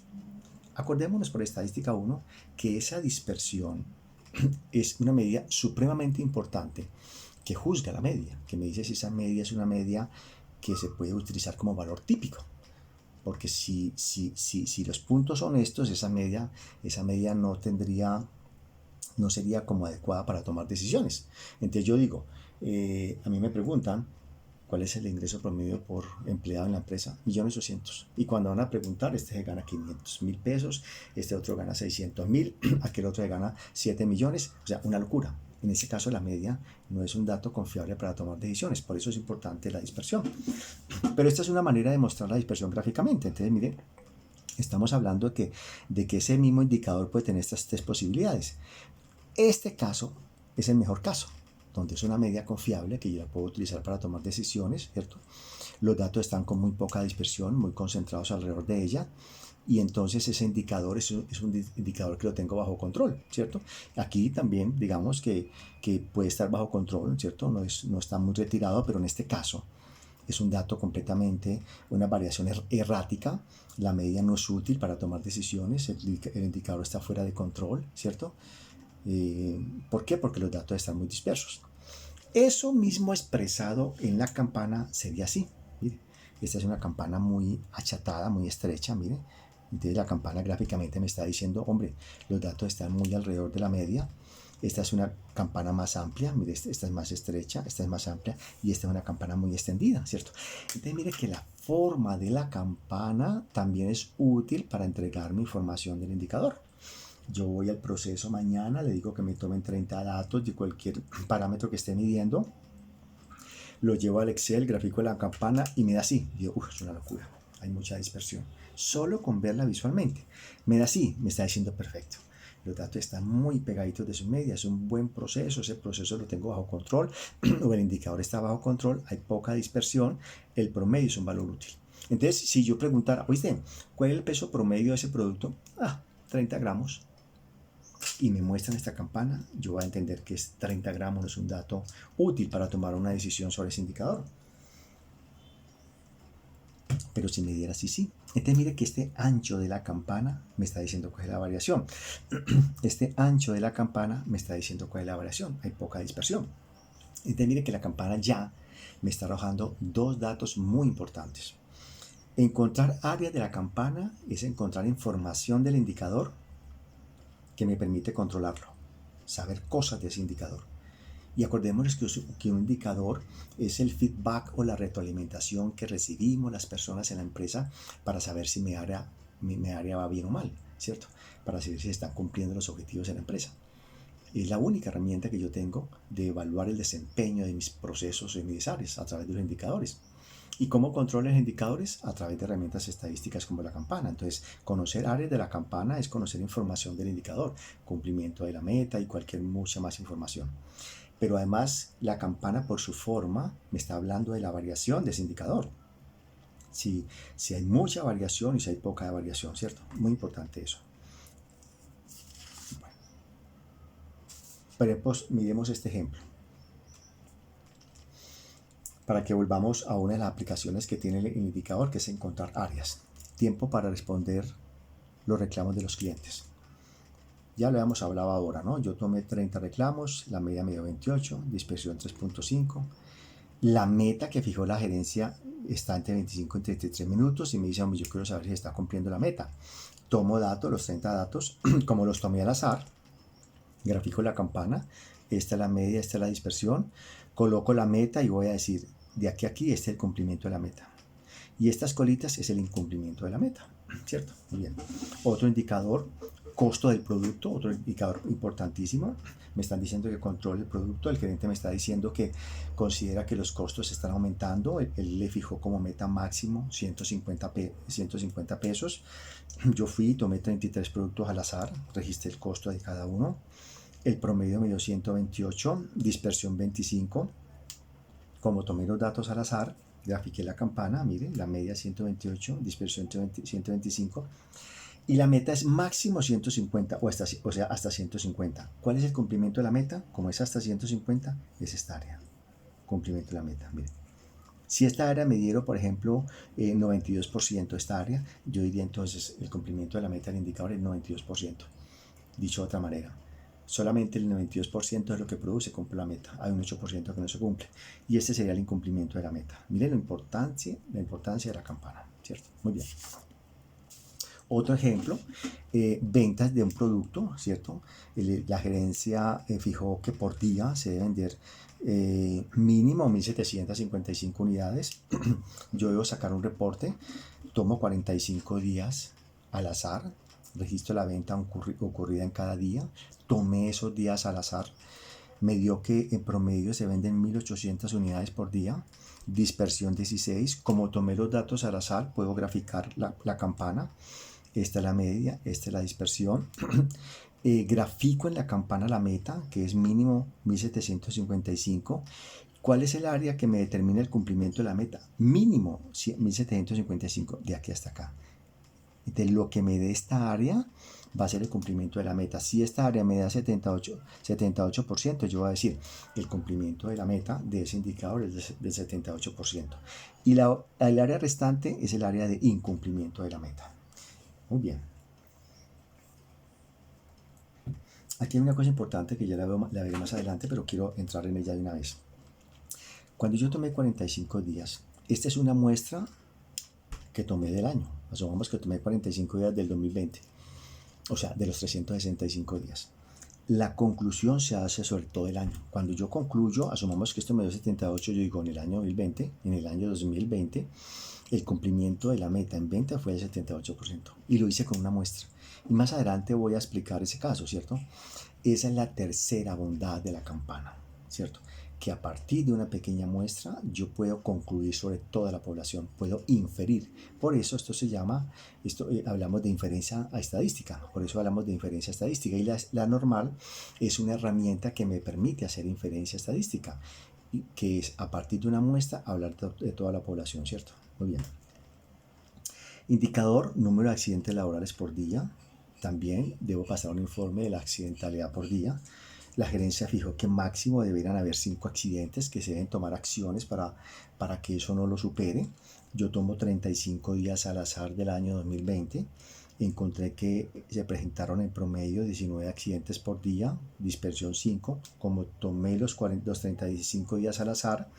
Speaker 1: Acordémonos por estadística 1 que esa dispersión es una medida supremamente importante que juzga la media, que me dice si esa media es una media que se puede utilizar como valor típico. Porque si los puntos son estos, esa media no tendría no sería como adecuada para tomar decisiones. Entonces yo digo, a mí me preguntan, ¿cuál es el ingreso promedio por empleado en la empresa? 1.800.000. Y cuando van a preguntar, este se gana 500.000 pesos, este otro gana 600.000, aquel otro se gana 7 millones, o sea, una locura. En ese caso, la media no es un dato confiable para tomar decisiones, por eso es importante la dispersión. Pero esta es una manera de mostrar la dispersión gráficamente. Entonces, miren, estamos hablando de que ese mismo indicador puede tener estas tres posibilidades. Este caso es el mejor caso, donde es una media confiable que yo la puedo utilizar para tomar decisiones, ¿cierto? Los datos están con muy poca dispersión, muy concentrados alrededor de ella, y entonces ese indicador es un indicador que lo tengo bajo control, ¿cierto? Aquí también, digamos que puede estar bajo control, ¿cierto? No está muy retirado, pero en este caso es un dato completamente, una variación errática. La media no es útil para tomar decisiones, el indicador está fuera de control, ¿cierto? ¿Por qué? Porque los datos están muy dispersos. Eso mismo expresado en la campana sería así. Mire, esta es una campana muy achatada, muy estrecha, mire. Entonces la campana gráficamente me está diciendo, hombre, los datos están muy alrededor de la media. Esta es una campana más amplia, mire, esta es más estrecha, esta es más amplia y esta es una campana muy extendida, ¿cierto? Entonces mire que la forma de la campana también es útil para entregarme información del indicador. Yo voy al proceso mañana, le digo que me tomen 30 datos de cualquier parámetro que esté midiendo, lo llevo al Excel, grafico de la campana y me da así. Digo, es una locura, hay mucha dispersión. Solo con verla visualmente. Me da así, me está diciendo perfecto. Los datos están muy pegaditos de su media, es un buen proceso, ese proceso lo tengo bajo control, o el indicador está bajo control, hay poca dispersión, el promedio es un valor útil. Entonces, si yo preguntara, oíste, ¿cuál es el peso promedio de ese producto? 30 gramos. Y me muestran esta campana, yo voy a entender que 30 gramos no es un dato útil para tomar una decisión sobre ese indicador. Pero si me diera así, sí. Entonces mire que este ancho de la campana me está diciendo cuál es la variación. Este ancho de la campana me está diciendo cuál es la variación. Hay poca dispersión. Entonces mire que la campana ya me está arrojando dos datos muy importantes. Encontrar áreas de la campana es encontrar información del indicador que me permite controlarlo, saber cosas de ese indicador. Y acordémonos que un indicador es el feedback o la retroalimentación que recibimos las personas en la empresa para saber si mi área va bien o mal, ¿cierto? Para saber si están cumpliendo los objetivos de la empresa. Es la única herramienta que yo tengo de evaluar el desempeño de mis procesos en mis áreas a través de los indicadores. ¿Y cómo controlo los indicadores? A través de herramientas estadísticas como la campana. Entonces, conocer áreas de la campana es conocer información del indicador, cumplimiento de la meta y mucha más información. Pero además, la campana por su forma me está hablando de la variación de ese indicador. Si hay mucha variación y si hay poca variación, ¿cierto? Muy importante eso. Bueno, pero pues, miremos este ejemplo, para que volvamos a una de las aplicaciones que tiene el indicador, que es encontrar áreas. Tiempo para responder los reclamos de los clientes. Ya lo habíamos hablado ahora, ¿no? Yo tomé 30 reclamos, la media me dio 28, dispersión 3.5. La meta que fijó la gerencia está entre 25 y 33 minutos y me dice, hombre, yo quiero saber si está cumpliendo la meta. Tomo datos, los 30 datos, como los tomé al azar, grafico la campana, esta es la media, esta es la dispersión, coloco la meta y voy a decir, de aquí a aquí, este es el cumplimiento de la meta. Y estas colitas es el incumplimiento de la meta, ¿cierto? Muy bien. Otro indicador, costo del producto, otro indicador importantísimo. Me están diciendo que controle el producto, el gerente me está diciendo que considera que los costos están aumentando, él le fijó como meta máximo 150 pesos. Yo fui y tomé 33 productos al azar, registré el costo de cada uno. El promedio me dio 128, dispersión 25. Como tomé los datos al azar, grafiqué la campana, miren, la media 128, dispersión 125, y la meta es máximo 150, o sea, hasta 150. ¿Cuál es el cumplimiento de la meta? Como es hasta 150, es esta área. Cumplimiento de la meta, miren. Si esta área me diera, por ejemplo, 92% esta área, yo diría entonces el cumplimiento de la meta del indicador es 92%. Dicho de otra manera, solamente el 92% es lo que produce, cumple la meta. Hay un 8% que no se cumple. Y este sería el incumplimiento de la meta. Miren la importancia de la campana, ¿cierto? Muy bien. Otro ejemplo, ventas de un producto, ¿cierto? La gerencia fijó que por día se debe vender mínimo 1.755 unidades. Yo debo sacar un reporte, tomo 45 días al azar, registro la venta ocurrida en cada día, tomé esos días al azar, me dio que en promedio se venden 1.800 unidades por día, dispersión 16. Como tomé los datos al azar, puedo graficar la campana. Esta es la media, esta es la dispersión. Grafico en la campana la meta, que es mínimo 1.755. ¿Cuál es el área que me determina el cumplimiento de la meta? Mínimo 1.755, de aquí hasta acá. De lo que me dé esta área va a ser el cumplimiento de la meta. Si esta área me da 78%, yo voy a decir el cumplimiento de la meta de ese indicador es del 78%. Y el área restante es el área de incumplimiento de la meta. Muy bien. Aquí hay una cosa importante que ya la veré más adelante, pero quiero entrar en ella de una vez. Cuando yo tomé 45 días, esta es una muestra que tomé del año. Asumamos que tomé 45 días del 2020, o sea, de los 365 días. La conclusión se hace sobre todo el año. Cuando yo concluyo, asumamos que esto me dio 78, yo digo en el año 2020, el cumplimiento de la meta en venta fue del 78%. Y lo hice con una muestra. Y más adelante voy a explicar ese caso, ¿cierto? Esa es la tercera bondad de la campana, ¿cierto? Que a partir de una pequeña muestra yo puedo concluir sobre toda la población, puedo inferir. Por eso esto se llama, hablamos de inferencia estadística, por eso hablamos de inferencia estadística. Y la normal es una herramienta que me permite hacer inferencia estadística, que es a partir de una muestra hablar de toda la población, ¿cierto? Muy bien. Indicador, número de accidentes laborales por día. También debo pasar un informe de la accidentalidad por día. La gerencia fijó que máximo deberían haber 5 accidentes, que se deben tomar acciones para que eso no lo supere. Yo tomo 35 días al azar del año 2020. Encontré que se presentaron en promedio 19 accidentes por día, dispersión 5. Como tomé los 35 días al azar,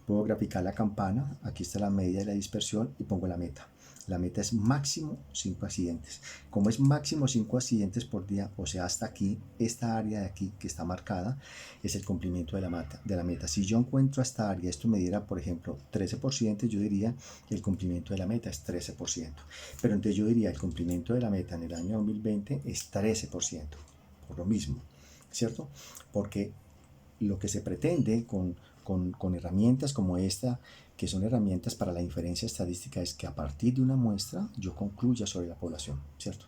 Speaker 1: puedo graficar la campana. Aquí está la media de la dispersión y pongo la meta. La meta es máximo 5 accidentes. Como es máximo 5 accidentes por día, o sea, hasta aquí, esta área de aquí que está marcada, es el cumplimiento de la meta. Si yo encuentro esta área, esto me diera, por ejemplo, 13%, yo diría que el cumplimiento de la meta es 13%. Pero entonces yo diría el cumplimiento de la meta en el año 2020 es 13%, por lo mismo, ¿cierto? Porque lo que se pretende con herramientas como esta, que son herramientas para la inferencia estadística, es que a partir de una muestra yo concluya sobre la población, ¿cierto?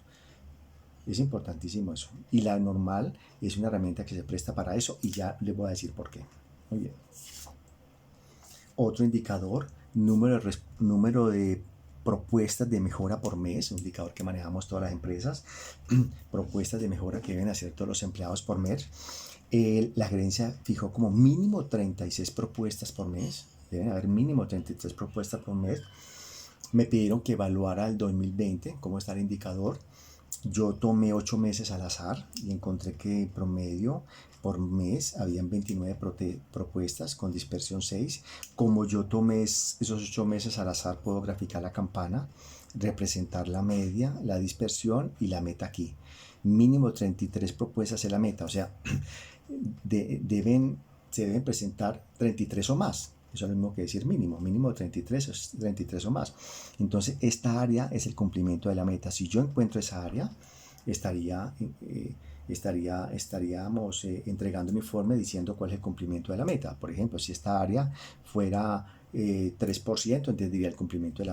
Speaker 1: Es importantísimo eso. Y la normal es una herramienta que se presta para eso y ya les voy a decir por qué. Muy bien. Otro indicador, número de propuestas de mejora por mes, un indicador que manejamos todas las empresas, propuestas de mejora que deben hacer todos los empleados por mes. La gerencia fijó como mínimo 36 propuestas por mes, deben haber mínimo 33 propuestas por mes. Me pidieron que evaluara el 2020, cómo está el indicador. Yo tomé 8 meses al azar y encontré que en promedio por mes habían 29 propuestas con dispersión 6. Como yo tomé esos 8 meses al azar, puedo graficar la campana, representar la media, la dispersión y la meta aquí. Mínimo 33 propuestas es la meta, o sea, se deben presentar 33 o más. Eso es lo mismo que decir mínimo 33 o más. Entonces esta área es el cumplimiento de la meta. Si yo encuentro esa área, estaríamos entregando un informe diciendo cuál es el cumplimiento de la meta. Por ejemplo, si esta área fuera 3%, entonces diría el cumplimiento de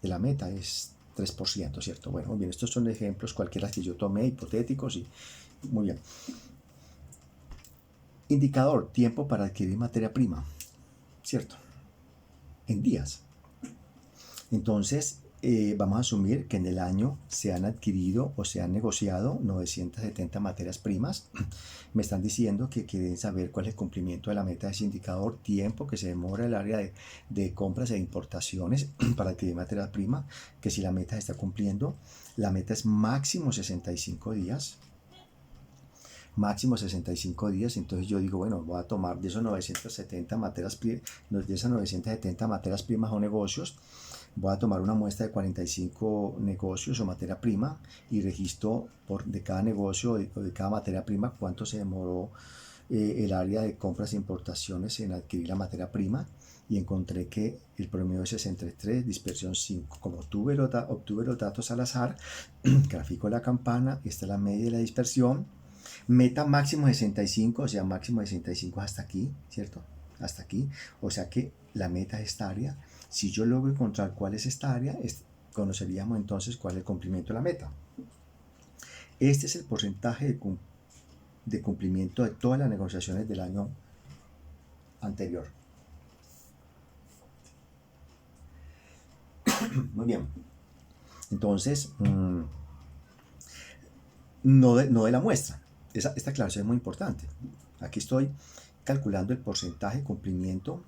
Speaker 1: la meta es 3%, ¿cierto? Bueno, muy bien, estos son ejemplos cualquiera que yo tomé, hipotéticos, y muy bien. Indicador, tiempo para adquirir materia prima, ¿cierto? En días. Entonces, vamos a asumir que en el año se han adquirido o se han negociado 970 materias primas. Me están diciendo que quieren saber cuál es el cumplimiento de la meta de ese indicador, tiempo que se demora el área de compras e importaciones para adquirir materia prima, que si la meta se está cumpliendo, la meta es máximo 65 días. Máximo 65 días, entonces yo digo, bueno, voy a tomar de esas 970 materias primas o negocios, voy a tomar una muestra de 45 negocios o materia prima y registro de cada negocio o de cada materia prima cuánto se demoró el área de compras e importaciones en adquirir la materia prima, y encontré que el promedio es 63, dispersión 5. Como obtuve los datos al azar, grafico la campana, esta es la media de la dispersión, meta máximo 65, o sea, máximo 65 hasta aquí, ¿cierto? Hasta aquí, o sea que la meta es esta área. Si yo logro encontrar cuál es esta área, conoceríamos entonces cuál es el cumplimiento de la meta. Este es el porcentaje de cumplimiento de todas las negociaciones del año anterior. Muy bien. Entonces, no de la muestra. Esta aclaración es muy importante. Aquí estoy calculando el porcentaje de cumplimiento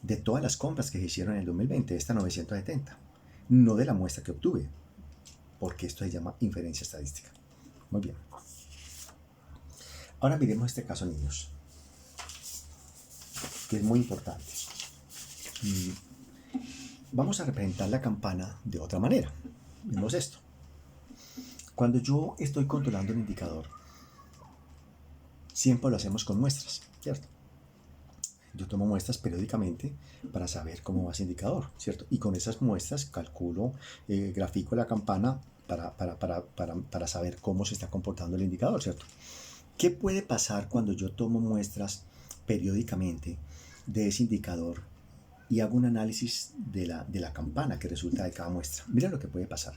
Speaker 1: de todas las compras que se hicieron en el 2020, esta 970, no de la muestra que obtuve, porque esto se llama inferencia estadística. Muy bien. Ahora miremos este caso, niños, que es muy importante. Vamos a representar la campana de otra manera. Vemos esto. Cuando yo estoy controlando un indicador, siempre lo hacemos con muestras, ¿cierto? Yo tomo muestras periódicamente para saber cómo va ese indicador, ¿cierto? Y con esas muestras calculo, grafico la campana para saber cómo se está comportando el indicador, ¿cierto? ¿Qué puede pasar cuando yo tomo muestras periódicamente de ese indicador y hago un análisis de la campana que resulta de cada muestra? Mira lo que puede pasar.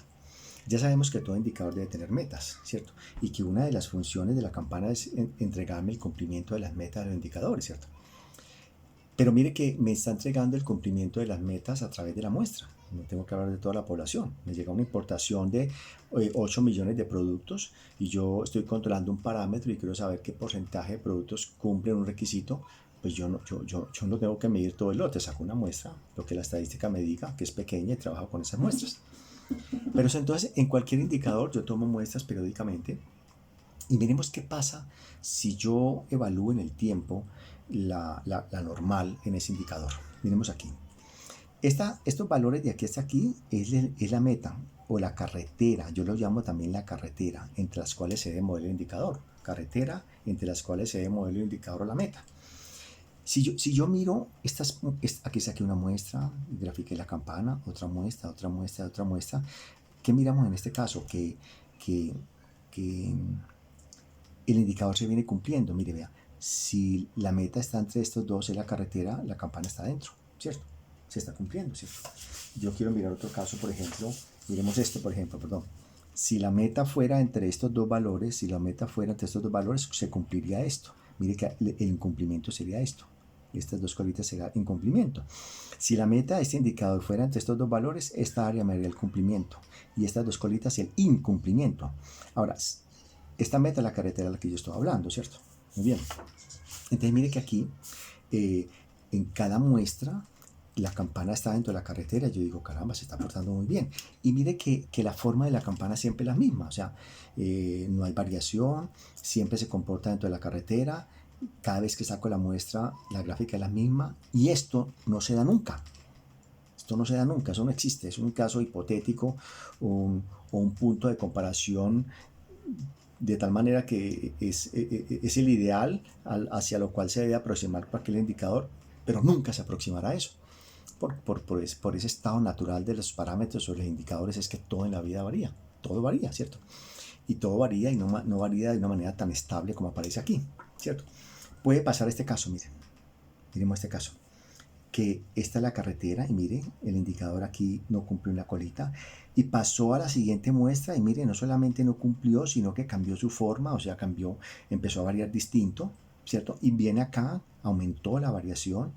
Speaker 1: Ya sabemos que todo indicador debe tener metas, ¿cierto? Y que una de las funciones de la campana es entregarme el cumplimiento de las metas de los indicadores, ¿cierto? Pero mire que me está entregando el cumplimiento de las metas a través de la muestra. No tengo que hablar de toda la población. Me llega una importación de 8 millones de productos y yo estoy controlando un parámetro y quiero saber qué porcentaje de productos cumplen un requisito. Pues yo no tengo que medir todo el lote, saco una muestra, lo que la estadística me diga, que es pequeña, y trabajo con esas muestras. Pero entonces, en cualquier indicador yo tomo muestras periódicamente y miremos qué pasa si yo evalúo en el tiempo la normal en ese indicador. Miremos aquí. Estos valores de aquí hasta aquí es la meta o la carretera. Yo lo llamo también la carretera entre las cuales se debe mover el indicador. Carretera entre las cuales se debe mover el indicador o la meta. Si yo miro, aquí saqué una muestra, grafiqué la campana, otra muestra, otra muestra, otra muestra. ¿Qué miramos en este caso? Que el indicador se viene cumpliendo. Mire, vea, si la meta está entre estos dos en la carretera, la campana está dentro, ¿cierto? Se está cumpliendo, ¿cierto? Yo quiero mirar otro caso, por ejemplo, miremos esto, por ejemplo, perdón. Si la meta fuera entre estos dos valores, se cumpliría esto. Mire que el incumplimiento sería esto. Estas dos colitas serían incumplimiento. Si la meta de este indicador fuera entre estos dos valores, esta área me daría el cumplimiento y estas dos colitas el incumplimiento. Ahora, esta meta es la carretera de la que yo estoy hablando, ¿cierto? Muy bien. Entonces mire que aquí, en cada muestra, la campana está dentro de la carretera. Yo digo, caramba, se está portando muy bien. Y mire que la forma de la campana siempre es la misma. O sea, no hay variación, siempre se comporta dentro de la carretera. Cada vez que saco la muestra, la gráfica es la misma. Y esto no se da nunca. Esto no se da nunca, eso no existe. Es un caso hipotético o un punto de comparación de tal manera que es el ideal hacia lo cual se debe aproximar cualquier indicador, pero nunca se aproximará a eso. Por ese estado natural de los parámetros o los indicadores es que todo en la vida varía, todo varía, ¿cierto? Y todo varía y no varía de una manera tan estable como aparece aquí, ¿cierto? Puede pasar este caso, miren, miremos este caso, que esta es la carretera y mire, el indicador aquí no cumplió una colita y pasó a la siguiente muestra y mire, no solamente no cumplió, sino que cambió su forma, o sea, empezó a variar distinto, ¿cierto? Y viene acá, aumentó la variación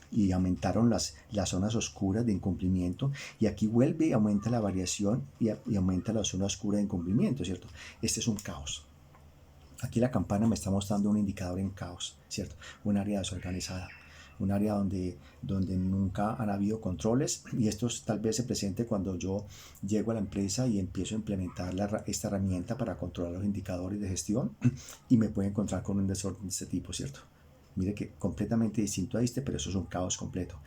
Speaker 1: y aumentaron las zonas oscuras de incumplimiento y aquí vuelve y aumenta la variación y aumenta la zona oscura de incumplimiento, ¿cierto? Este es un caos. Aquí la campana me está mostrando un indicador en caos, ¿cierto? Un área desorganizada, un área donde nunca han habido controles, y esto tal vez se presente cuando yo llego a la empresa y empiezo a implementar esta herramienta para controlar los indicadores de gestión y me puedo encontrar con un desorden de este tipo, ¿cierto? Mire que completamente distinto a este, pero eso es un caos completo.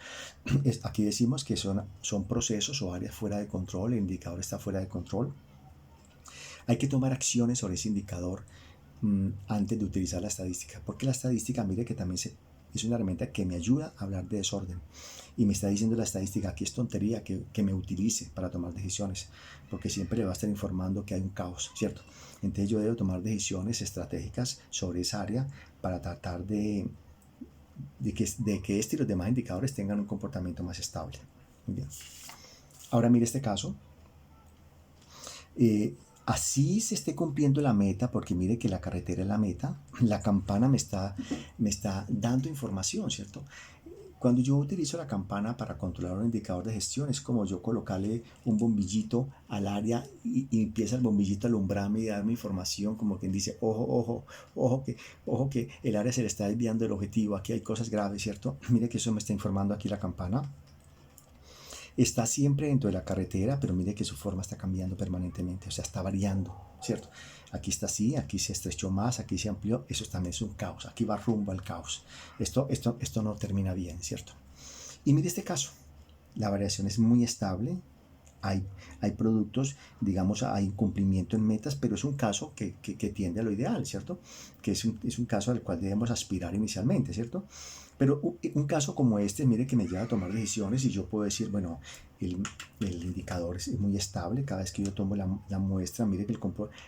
Speaker 1: Aquí decimos que son procesos o áreas fuera de control, el indicador está fuera de control. Hay que tomar acciones sobre ese indicador antes de utilizar la estadística, porque la estadística, mire que también es una herramienta que me ayuda a hablar de desorden. Y me está diciendo la estadística, aquí es tontería que me utilice para tomar decisiones, porque siempre le va a estar informando que hay un caos, ¿cierto? Entonces yo debo tomar decisiones estratégicas sobre esa área para tratar de que este y los demás indicadores tengan un comportamiento más estable. Muy bien. Ahora mire este caso. Así se esté cumpliendo la meta, porque mire que la carretera es la meta, la campana me está dando información, ¿cierto? Cuando yo utilizo la campana para controlar un indicador de gestión, es como yo colocarle un bombillito al área y empieza el bombillito a alumbrarme y darme información, como quien dice, ojo, ojo, ojo que el área se le está desviando del objetivo, aquí hay cosas graves, ¿cierto? Mire que eso me está informando aquí la campana. Está siempre dentro de la carretera, pero mire que su forma está cambiando permanentemente, o sea, está variando, ¿cierto? Aquí está así, aquí se estrechó más, aquí se amplió, eso también es un caos, aquí va rumbo al caos. Esto no termina bien, ¿cierto? Y mire este caso, la variación es muy estable, hay productos, digamos, hay cumplimiento en metas, pero es un caso que tiende a lo ideal, ¿cierto? Que es un caso al cual debemos aspirar inicialmente, ¿cierto? Pero un caso como este, mire que me lleva a tomar decisiones y yo puedo decir, bueno, el indicador es muy estable, cada vez que yo tomo la muestra, mire que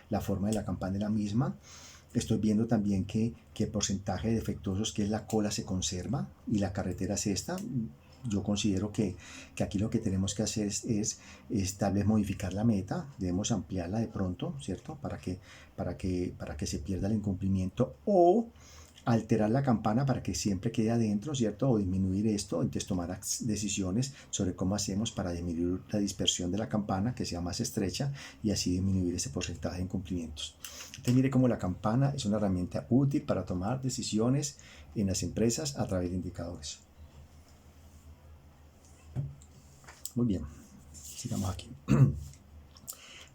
Speaker 1: la forma de la campana es la misma. Estoy viendo también que el porcentaje de defectuosos, que es la cola, se conserva y la carretera es esta. Yo considero que aquí lo que tenemos que hacer es tal vez modificar la meta, debemos ampliarla de pronto, ¿cierto? Para que se pierda el incumplimiento, o alterar la campana para que siempre quede adentro, ¿cierto? O disminuir esto, entonces tomar decisiones sobre cómo hacemos para disminuir la dispersión de la campana, que sea más estrecha, y así disminuir ese porcentaje de incumplimientos. Entonces mire cómo la campana es una herramienta útil para tomar decisiones en las empresas a través de indicadores. Muy bien, sigamos aquí.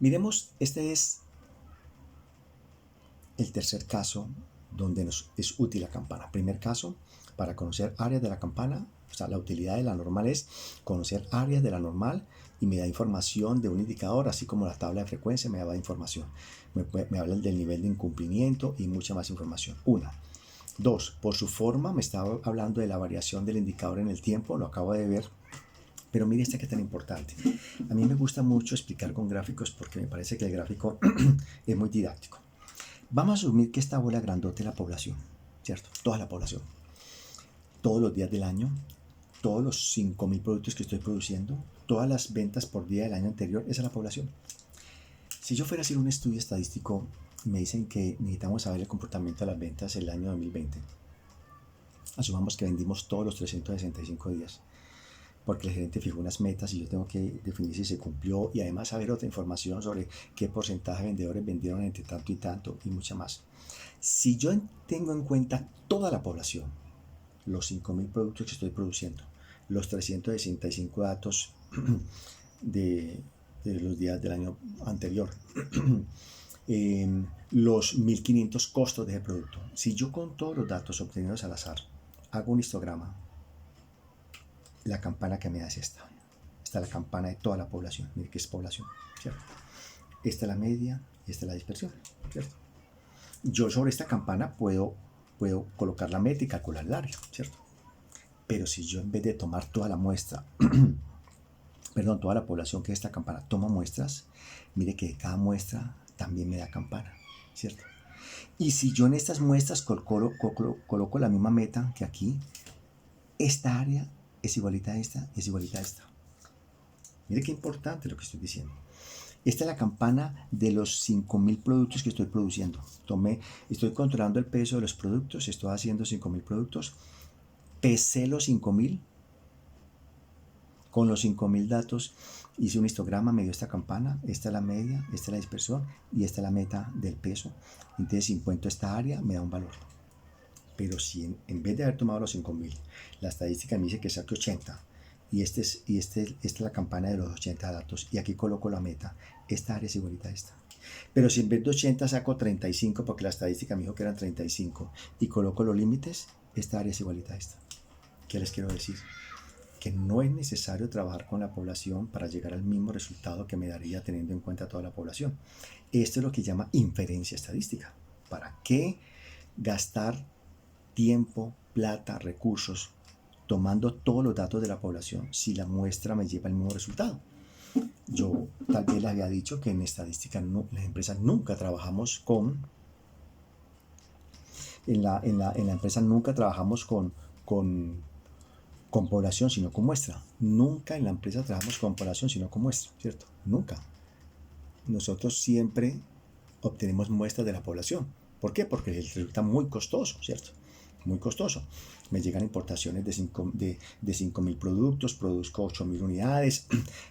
Speaker 1: Miremos, este es el tercer caso donde nos es útil la campana. Primer caso, para conocer áreas de la campana, o sea, la utilidad de la normal es conocer áreas de la normal y me da información de un indicador, así como la tabla de frecuencia me da información. Me habla del nivel de incumplimiento y mucha más información. Una. Dos, por su forma me está hablando de la variación del indicador en el tiempo, lo acabo de ver. Pero mire esta que es tan importante. A mí me gusta mucho explicar con gráficos porque me parece que el gráfico es muy didáctico. Vamos a asumir que esta bola grandote es la población, ¿cierto? Toda la población. Todos los días del año, todos los 5.000 productos que estoy produciendo, todas las ventas por día del año anterior, esa es la población. Si yo fuera a hacer un estudio estadístico, me dicen que necesitamos saber el comportamiento de las ventas el año 2020. Asumamos que vendimos todos los 365 días, porque el gerente fijó unas metas y yo tengo que definir si se cumplió y además saber otra información sobre qué porcentaje de vendedores vendieron entre tanto y mucha más. Si yo tengo en cuenta toda la población, los 5.000 productos que estoy produciendo, los 365 datos de los días del año anterior, los 1.500 costos de ese producto, si yo con todos los datos obtenidos al azar hago un histograma, la campana que me da es esta. Esta es la campana de toda la población. Mire que es población, ¿cierto? Esta es la media y esta es la dispersión, ¿cierto? Yo sobre esta campana puedo colocar la meta y calcular el área, ¿cierto? Pero si yo en vez de tomar toda la muestra, perdón, toda la población que es esta campana, toma muestras, mire que cada muestra también me da campana, ¿cierto? Y si yo en estas muestras coloco la misma meta que aquí, esta área es igualita a esta, es igualita a esta. Mire qué importante lo que estoy diciendo. Esta es la campana de los 5.000 productos que estoy produciendo. Estoy controlando el peso de los productos, estoy haciendo 5.000 productos, pesé los 5.000, con los 5.000 datos hice un histograma, me dio esta campana, esta es la media, esta es la dispersión y esta es la meta del peso. Entonces si encuentro esta área me da un valor. Pero si en vez de haber tomado los 5.000, la estadística me dice que saque 80, y esta es la campana de los 80 datos, y aquí coloco la meta, esta área es igualita a esta. Pero si en vez de 80 saco 35, porque la estadística me dijo que eran 35, y coloco los límites, esta área es igualita a esta. ¿Qué les quiero decir? Que no es necesario trabajar con la población para llegar al mismo resultado que me daría teniendo en cuenta toda la población. Esto es lo que llama inferencia estadística. ¿Para qué gastar tiempo, plata, recursos, tomando todos los datos de la población si la muestra me lleva al mismo resultado? Yo tal vez les había dicho que en estadística las empresas nunca trabajamos en la empresa nunca trabajamos con población, sino con muestra. Nunca en la empresa trabajamos con población, sino con muestra, ¿cierto? Nunca. Nosotros siempre obtenemos muestras de la población. ¿Por qué? Porque resulta muy costoso, ¿cierto? Muy costoso. Me llegan importaciones de 5.000 productos, produzco 8.000 unidades,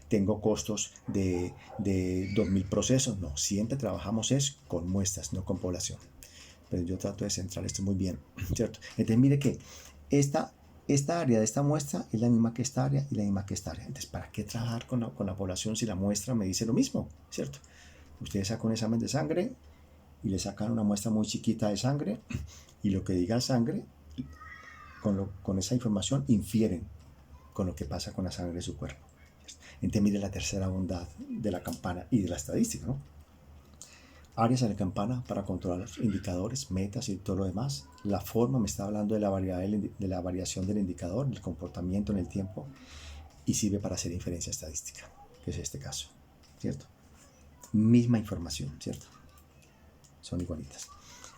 Speaker 1: tengo costos de 2.000 procesos. No, siempre trabajamos es con muestras, no con población. Pero yo trato de centrar esto muy bien, ¿cierto? Entonces mire que esta área de esta muestra es la misma que esta área y la misma que esta área. Entonces, ¿para qué trabajar con la población si la muestra me dice lo mismo, ¿cierto? Ustedes sacan un examen de sangre y le sacan una muestra muy chiquita de sangre y lo que diga sangre, con esa información infieren con lo que pasa con la sangre de su cuerpo. Entonces mire la tercera bondad de la campana y de la estadística, ¿no? Áreas en la campana para controlar los indicadores, metas y todo lo demás. La forma me está hablando de la variación del indicador, el comportamiento en el tiempo, y sirve para hacer inferencia estadística, que es este caso, ¿cierto? Misma información, ¿cierto? Son igualitas.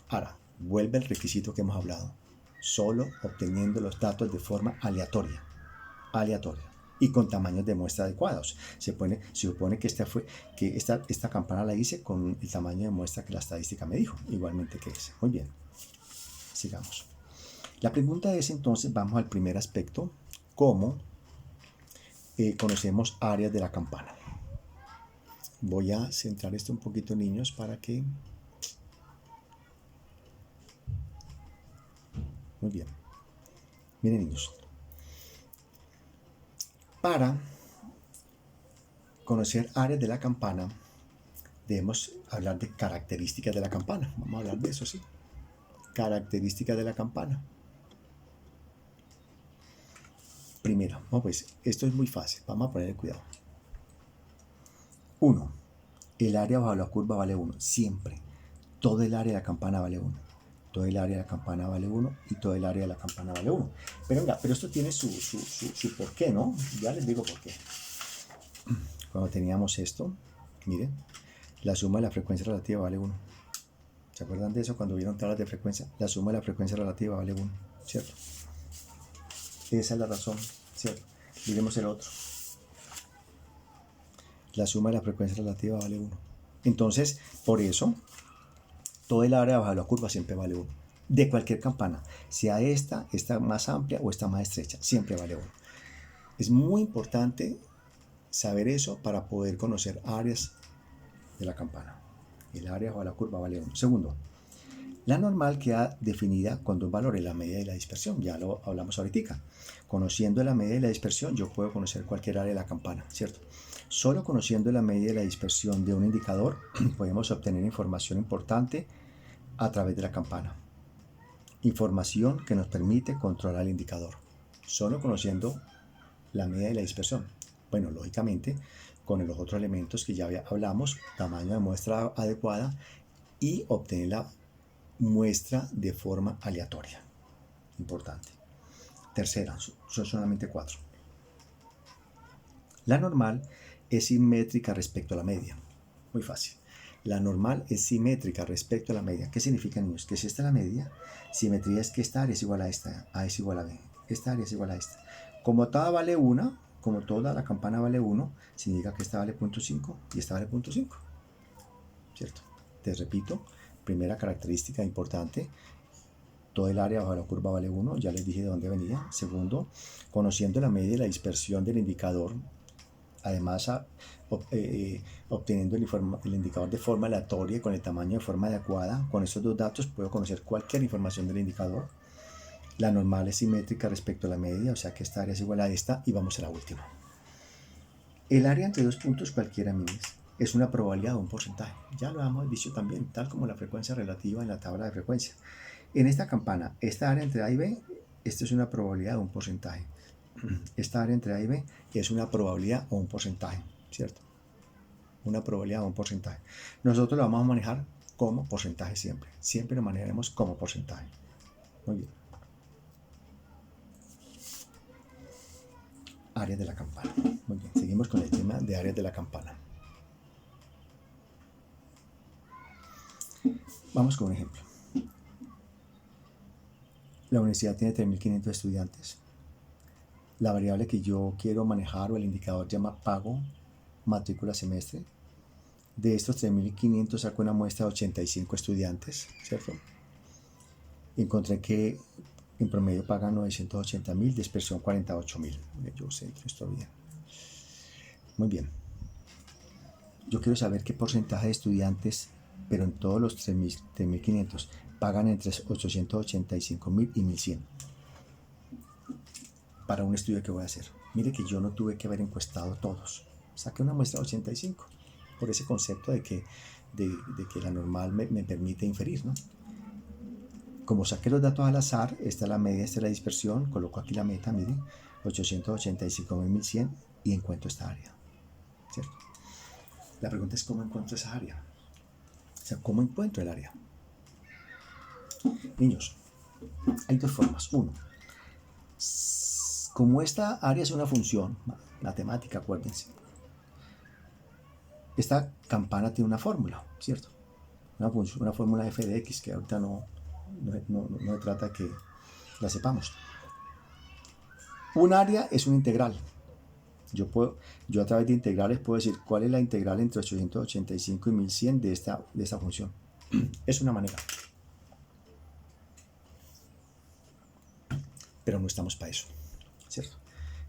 Speaker 1: Ahora, vuelve el requisito que hemos hablado. Solo obteniendo los datos de forma aleatoria y con tamaños de muestra adecuados. Se supone que esta campana la hice con el tamaño de muestra que la estadística me dijo, igualmente que ese. Muy bien, sigamos. La pregunta es entonces, vamos al primer aspecto, ¿cómo conocemos áreas de la campana? Voy a centrar esto un poquito, niños, para que... Muy bien. Miren, niños. Para conocer áreas de la campana, debemos hablar de características de la campana. Vamos a hablar de eso, sí. Características de la campana. Primero, pues esto es muy fácil. Vamos a ponerle cuidado. 1. El área bajo la curva vale 1. Siempre. Todo el área de la campana vale 1. Todo el área de la campana vale 1 y todo el área de la campana vale 1. Pero venga, pero esto tiene su porqué, ¿no? Ya les digo por qué. Cuando teníamos esto, miren, la suma de la frecuencia relativa vale 1. ¿Se acuerdan de eso cuando vieron tablas de frecuencia? La suma de la frecuencia relativa vale 1, ¿cierto? Esa es la razón, ¿cierto? Miremos el otro. La suma de la frecuencia relativa vale 1. Entonces, por eso, todo el área bajo la curva siempre vale 1. De cualquier campana, sea esta más amplia o esta más estrecha, siempre vale 1. Es muy importante saber eso para poder conocer áreas de la campana. El área bajo la curva vale 1. Segundo, la normal queda definida con dos valores, la media y la dispersión. Ya lo hablamos ahorita. Conociendo la media y la dispersión, yo puedo conocer cualquier área de la campana, ¿cierto? Solo conociendo la media y la dispersión de un indicador, podemos obtener información importante a través de la campana. Información que nos permite controlar el indicador. Solo conociendo la media y la dispersión. Bueno, lógicamente, con los otros elementos que ya hablamos, tamaño de muestra adecuada y obtener la muestra de forma aleatoria. Importante. Tercera, son solamente 4. La normal es simétrica respecto a la media. Muy fácil. La normal es simétrica respecto a la media. ¿Qué significa, niños? Que si esta es la media, simetría es que esta área es igual a esta, A es igual a B, esta área es igual a esta. Como toda vale 1, como toda la campana vale 1, significa que esta vale 0.5 y esta vale 0.5. ¿Cierto? Te repito, primera característica importante, todo el área bajo la curva vale 1, ya les dije de dónde venía. Segundo, conociendo la media y la dispersión del indicador, además obteniendo el indicador de forma aleatoria y con el tamaño de forma adecuada, con estos dos datos puedo conocer cualquier información del indicador. La normal es simétrica respecto a la media, o sea que esta área es igual a esta, y vamos a la última. El área entre dos puntos cualquiera, es una probabilidad o un porcentaje. Ya lo hemos visto también, tal como la frecuencia relativa en la tabla de frecuencia. En esta campana, esta área entre A y B, esto es una probabilidad o un porcentaje. Esta área entre A y B es una probabilidad o un porcentaje, ¿cierto? Una probabilidad o un porcentaje. Nosotros lo vamos a manejar como porcentaje siempre. Siempre lo manejaremos como porcentaje. Muy bien. Áreas de la campana. Muy bien, seguimos con el tema de áreas de la campana. Vamos con un ejemplo. La universidad tiene 3.500 estudiantes. La variable que yo quiero manejar o el indicador llama pago matrícula semestre. De estos 3.500 saco una muestra de 85 estudiantes, ¿cierto? Encontré que en promedio pagan 980.000, dispersión 48.000. Yo centro esto bien. Muy bien. Yo quiero saber qué porcentaje de estudiantes, pero en todos los 3.500, pagan entre 885.000 y 1.100 para un estudio que voy a hacer. Mire que yo no tuve que haber encuestado todos. Saqué una muestra de 85 por ese concepto de que la normal me permite inferir, ¿no? Como saqué los datos al azar, esta es la media, esta es la dispersión, coloco aquí la meta, miren, 885.100 y encuentro esta área, ¿cierto? La pregunta es cómo encuentro esa área. O sea, ¿cómo encuentro el área? Niños, hay dos formas. Uno, como esta área es una función matemática, acuérdense, esta campana tiene una fórmula, ¿cierto? Una fórmula f de x que ahorita no se trata de que la sepamos. Un área es una integral. Yo a través de integrales puedo decir cuál es la integral entre 885 y 1.100 de esta función. Es una manera. Pero no estamos para eso, ¿cierto?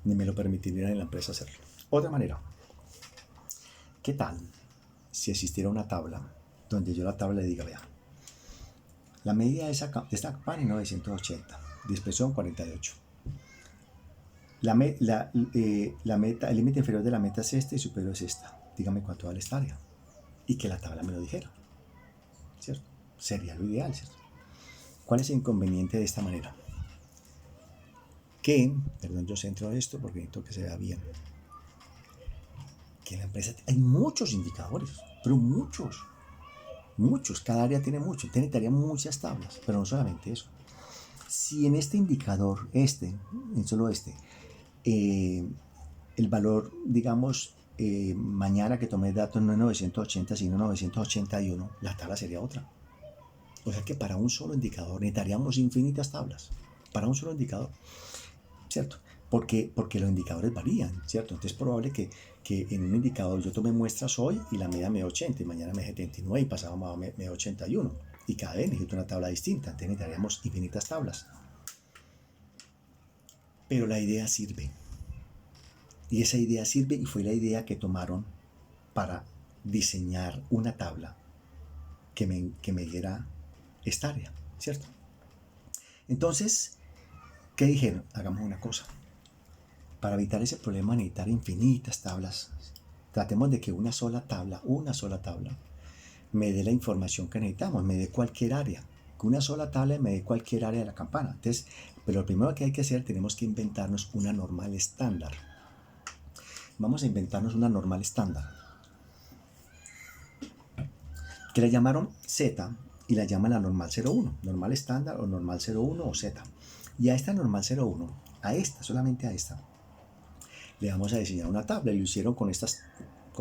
Speaker 1: Ni me lo permitiría en la empresa hacerlo. Otra manera. ¿Qué tal si existiera una tabla donde yo a la tabla le diga, vea, la medida de esta campana es 980, dispersión 48. La meta, el límite inferior de la meta es este y superior es esta. Dígame cuánto vale esta área. Y que la tabla me lo dijera, ¿cierto? Sería lo ideal, ¿cierto? ¿Cuál es el inconveniente de esta manera? Perdón, yo centro esto porque necesito que se vea bien. Que en la empresa hay muchos indicadores, pero muchos. Cada área tiene mucho. Necesitaría muchas tablas, pero no solamente eso. Si en este indicador, en solo el valor, digamos, mañana que tomé datos no es 980, sino 981, la tabla sería otra. O sea que para un solo indicador necesitaríamos infinitas tablas. Para un solo indicador, ¿cierto? Porque los indicadores varían, ¿cierto? Entonces es probable que en un indicador yo tome muestras hoy y la media me dé 80 y mañana me dé 79 y pasado me dé 81. Y cada vez necesito una tabla distinta, entonces necesitaríamos infinitas tablas. Pero la idea sirve. Y esa idea sirve y fue la idea que tomaron para diseñar una tabla que me diera esta área, ¿cierto? Entonces, ¿qué dijeron? Hagamos una cosa. Para evitar ese problema necesitar infinitas tablas. Tratemos de que una sola tabla, me dé la información que necesitamos, me dé cualquier área. Que una sola tabla me dé cualquier área de la campana. Entonces, pero lo primero que hay que hacer, tenemos que inventarnos una normal estándar. Vamos a inventarnos una normal estándar. Que la llamaron Z y la llaman la normal 01. Normal estándar o normal 01 o Z. Y a esta normal 01, solamente a esta, le vamos a diseñar una tabla y lo hicieron con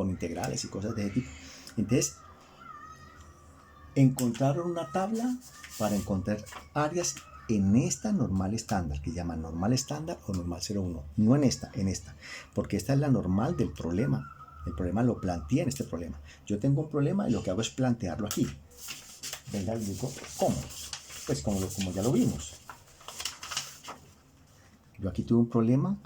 Speaker 1: integrales y cosas de ese tipo. Entonces, encontraron una tabla para encontrar áreas en esta normal estándar, que llaman normal estándar o normal 01. No en esta, porque esta es la normal del problema. El problema lo planteé en este problema. Yo tengo un problema y lo que hago es plantearlo aquí. Venga, digo, ¿cómo? Pues como ya lo vimos. Yo aquí tuve un problema,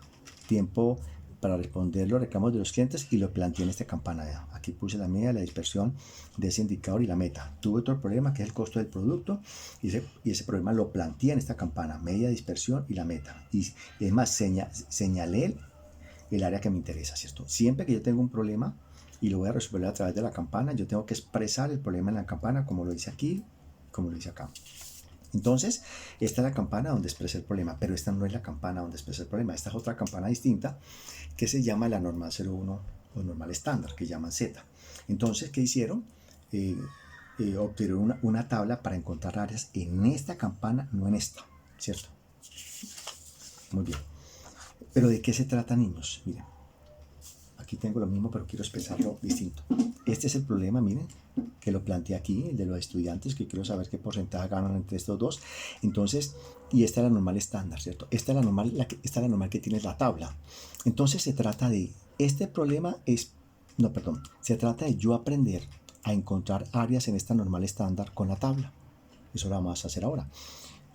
Speaker 1: tiempo para responder los reclamos de los clientes y lo planteé en esta campana. Aquí puse la media, la dispersión de ese indicador y la meta. Tuve otro problema que es el costo del producto y ese problema lo planteé en esta campana, media, dispersión y la meta. Y es más, señalé el área que me interesa, ¿cierto? Siempre que yo tengo un problema, y lo voy a resolver a través de la campana. Yo tengo que expresar el problema en la campana como lo hice aquí, como lo hice acá. Entonces, esta es la campana donde expresa el problema, pero esta no es la campana donde expresa el problema. Esta es otra campana distinta que se llama la normal 01 o normal estándar, que llaman Z. Entonces, ¿qué hicieron? Obtuvieron una tabla para encontrar áreas en esta campana, no en esta, ¿cierto? Muy bien. Pero ¿de qué se trata, niños? Miren, aquí tengo lo mismo, pero quiero expresarlo distinto. Este es el problema, miren, que lo planteé aquí, el de los estudiantes, que quiero saber qué porcentaje ganan entre estos dos. Entonces, y esta es la normal estándar, ¿cierto? Esta es la normal que tiene la tabla. Entonces se trata de, este problema es, no, perdón, se trata de yo aprender a encontrar áreas en esta normal estándar con la tabla. Eso lo vamos a hacer ahora.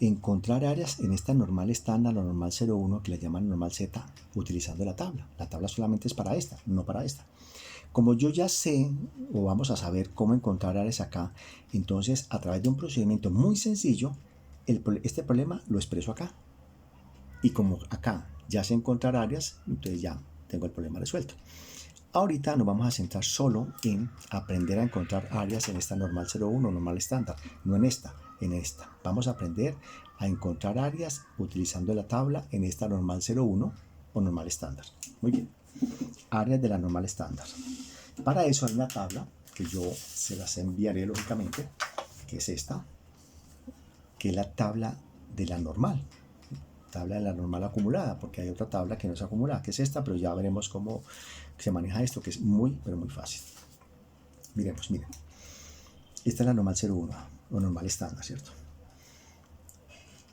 Speaker 1: Encontrar áreas en esta normal estándar, la normal 01, que la llaman normal Z, utilizando la tabla. La tabla solamente es para esta, no para esta. Como yo ya sé, o vamos a saber cómo encontrar áreas acá, entonces a través de un procedimiento muy sencillo, este problema lo expreso acá. Y como acá ya sé encontrar áreas, entonces ya tengo el problema resuelto. Ahorita nos vamos a centrar solo en aprender a encontrar áreas en esta normal 01, normal estándar, no en esta, en esta. Vamos a aprender a encontrar áreas utilizando la tabla en esta normal 01 o normal estándar. Muy bien, áreas de la normal estándar. Para eso hay una tabla que yo se las enviaré lógicamente, que es esta, que es la tabla de la normal. Tabla de la normal acumulada, porque hay otra tabla que no es acumulada, que es esta, pero ya veremos cómo se maneja esto, que es muy, pero muy fácil. Miremos, miren. Esta es la normal 01 o normal estándar, ¿cierto?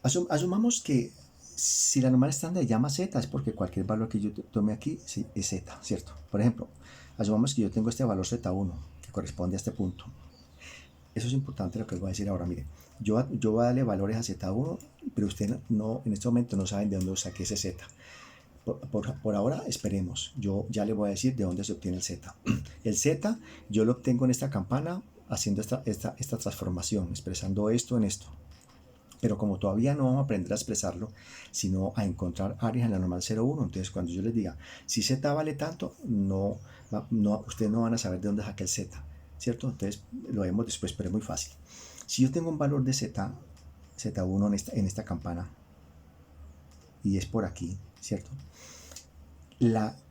Speaker 1: Asumamos que si la normal estándar llama Z es porque cualquier valor que yo tome aquí es Z, ¿cierto? Por ejemplo, asumamos que yo tengo este valor Z1 que corresponde a este punto. Eso es importante lo que les voy a decir ahora. Miren, yo voy a darle valores a Z1, pero ustedes no, en este momento no saben de dónde saqué ese Z. Por ahora esperemos. Yo ya les voy a decir de dónde se obtiene el Z. El Z yo lo obtengo en esta campana haciendo esta transformación, expresando esto en esto. Pero como todavía no vamos a aprender a expresarlo, sino a encontrar áreas en la normal 01, entonces cuando yo les diga, si Z vale tanto, ustedes no van a saber de dónde saqué el Z, ¿cierto? Entonces lo vemos después, pero es muy fácil. Si yo tengo un valor de Z1 en esta campana, y es por aquí, ¿cierto?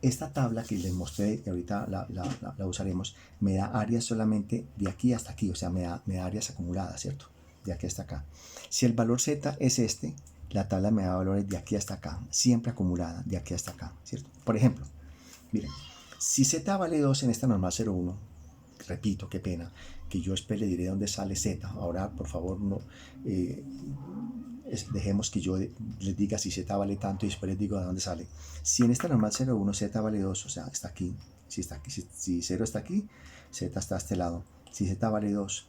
Speaker 1: Esta tabla que les mostré, y ahorita la usaremos, me da áreas solamente de aquí hasta aquí, o sea, me da áreas acumuladas, ¿cierto? De aquí hasta acá. Si el valor Z es este, la tabla me da valores de aquí hasta acá, siempre acumulada, de aquí hasta acá, ¿cierto? Por ejemplo, miren, si Z vale 2 en esta normal 01, repito, qué pena, que yo después le diré dónde sale Z. Ahora, por favor, no dejemos que yo les diga si Z vale tanto y después les digo de dónde sale. Si en esta normal 01 Z vale 2, o sea, está aquí, si 0 está aquí, Z está a este lado. Si Z vale 2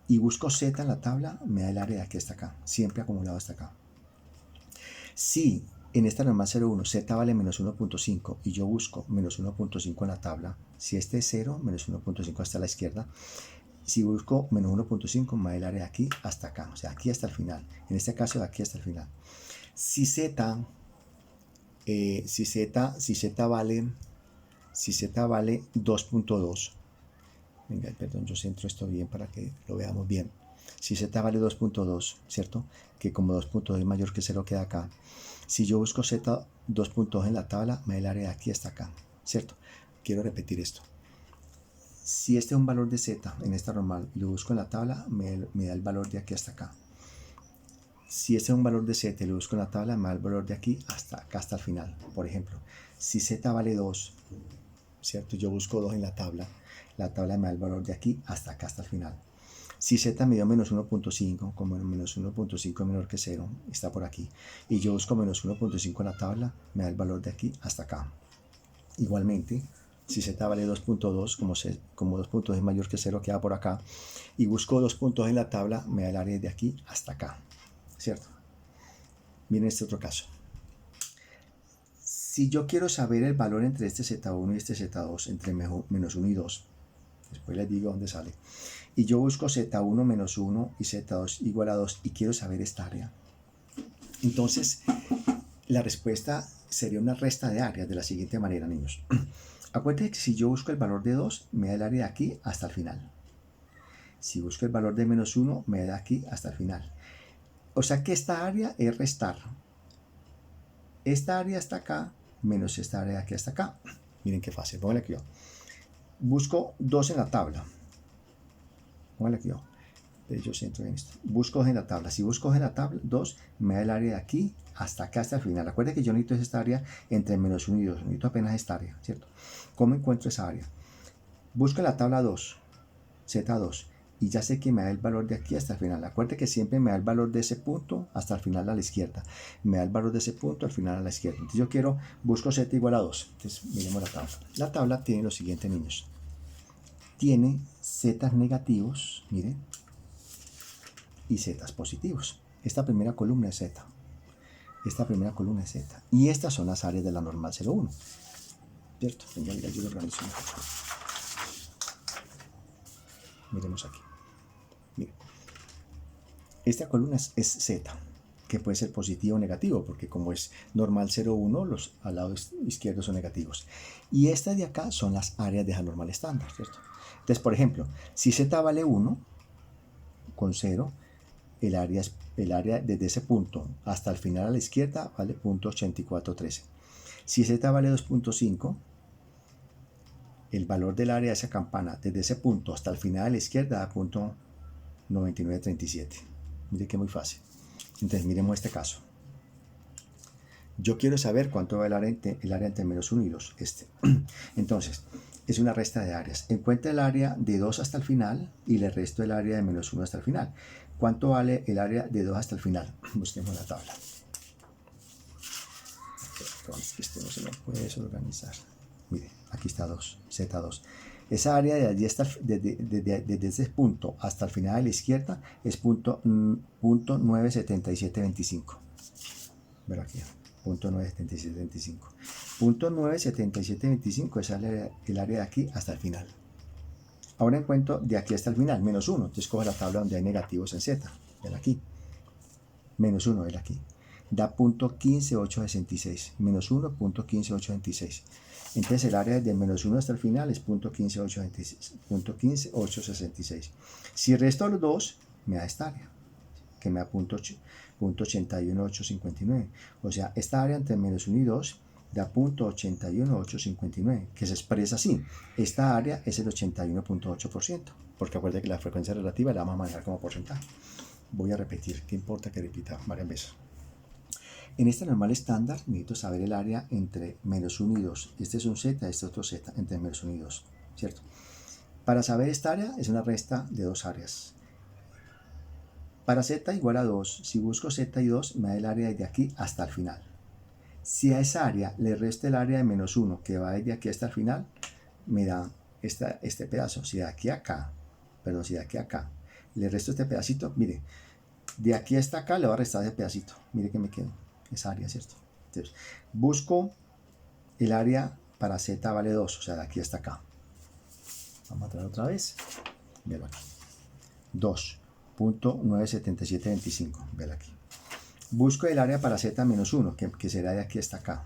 Speaker 1: y busco Z en la tabla, me da el área de aquí hasta acá, siempre acumulado hasta acá. Si en esta normal 01 Z vale menos 1.5 y yo busco menos 1.5 en la tabla, si este es 0, menos 1.5 hasta la izquierda, si busco menos 1.5 me da el área de aquí hasta acá, o sea, aquí hasta el final. En este caso, de aquí hasta el final. Si Z vale 2.2, venga, perdón, yo centro esto bien para que lo veamos bien. Si Z vale 2.2, ¿cierto? Que como 2.2 es mayor que 0 queda acá. Si yo busco Z 2.2 en la tabla, me da el área de aquí hasta acá, ¿cierto? Quiero repetir esto. Si este es un valor de Z en esta normal y lo busco en la tabla, me da el valor de aquí hasta acá. Si este es un valor de Z y lo busco en la tabla, me da el valor de aquí hasta acá, hasta el final. Por ejemplo, si Z vale 2, ¿cierto? Yo busco 2 en la tabla me da el valor de aquí hasta acá, hasta el final. Si Z me dio menos 1.5, como menos 1.5 menor que 0, está por aquí, y yo busco menos 1.5 en la tabla, me da el valor de aquí hasta acá. Igualmente, si Z vale 2.2, como 2.2 es mayor que 0, queda por acá, y busco 2 puntos en la tabla, me da el área de aquí hasta acá, ¿cierto? Miren este otro caso. Si yo quiero saber el valor entre este Z1 y este Z2, entre menos 1 y 2, después les digo dónde sale, y yo busco Z1 menos 1 y Z2 igual a 2 y quiero saber esta área, entonces la respuesta sería una resta de áreas de la siguiente manera, niños. Acuérdate que si yo busco el valor de 2, me da el área de aquí hasta el final. Si busco el valor de menos 1, me da aquí hasta el final. O sea que esta área es restar. Esta área está acá, menos esta área de aquí hasta acá. Miren qué fácil, póngale aquí yo. Busco 2 en la tabla. Póngale aquí yo. Yo siento bien esto. Busco 2 en la tabla. Si busco 2 en la tabla, 2 me da el área de aquí hasta acá, hasta el final. Acuérdense que yo necesito esta área entre menos 1 y 2. Necesito apenas esta área, ¿cierto? ¿Cómo encuentro esa área? Busco en la tabla 2, Z2, y ya sé que me da el valor de aquí hasta el final. Acuérdate que siempre me da el valor de ese punto hasta el final a la izquierda. Me da el valor de ese punto al final a la izquierda. Entonces yo busco Z igual a 2. Entonces miremos la tabla. La tabla tiene los siguientes, niños. Tiene Z negativos, miren, y Z positivos. Esta primera columna es Z. Esta primera columna es Z. Y estas son las áreas de la normal 0,1. ¿Cierto? Venga, yo lo organizo. Miremos aquí. Miren. Esta columna es Z, que puede ser positivo o negativo, porque como es normal 0,1, los al lado izquierdo son negativos. Y estas de acá son las áreas de esa normal estándar, ¿cierto? Entonces, por ejemplo, si Z vale 1 con 0, el área desde ese punto hasta el final a la izquierda vale 0.8413. Si Z vale 2.5, el valor del área de esa campana desde ese punto hasta el final a la izquierda da 0.9937. Mire que muy fácil. Entonces miremos este caso. Yo quiero saber cuánto va el área entre menos 1 y 2. Entonces, es una resta de áreas. Encuentra el área de 2 hasta el final y le resto el área de menos 1 hasta el final. ¿Cuánto vale el área de 2 hasta el final? Busquemos la tabla. Entonces, esto no se me puede desorganizar. Mire, aquí está 2, Z2. Esa área de allí desde ese punto hasta el final de la izquierda es punto 97725. Ver aquí, punto 97725. Punto 97725 es el área de aquí hasta el final. Ahora encuentro de aquí hasta el final, menos 1. Entonces coge la tabla donde hay negativos en Z. Ven aquí. Menos 1, ven aquí. Da punto 15866. Menos 1, punto 15866. Entonces el área de menos 1 hasta el final es punto 15866. Si resto los dos, me da esta área, que me da punto 81859. O sea, esta área entre menos 1 y 2 da punto 81859, que se expresa así. Esta área es el 81.8%, porque acuérdense que la frecuencia relativa la vamos a manejar como porcentaje. Voy a repetir, ¿qué importa que repita varias veces? En esta normal estándar necesito saber el área entre menos 1 y 2. Este es un Z, este otro Z, entre menos 1 y 2, ¿cierto? Para saber esta área es una resta de dos áreas. Para Z igual a 2, si busco Z y 2, me da el área desde aquí hasta el final. Si a esa área le resto el área de menos 1, que va desde aquí hasta el final, me da este pedazo. Si de aquí a acá, si de aquí a acá, le resto este pedacito, mire, de aquí hasta acá le voy a restar ese pedacito. Mire que me quedo, esa área, ¿cierto? Entonces, busco el área para Z vale 2, o sea, de aquí hasta acá. Vamos a traer otra vez. Véalo aquí. 2.97725. Véalo aquí. Busco el área para Z menos 1, que será de aquí hasta acá.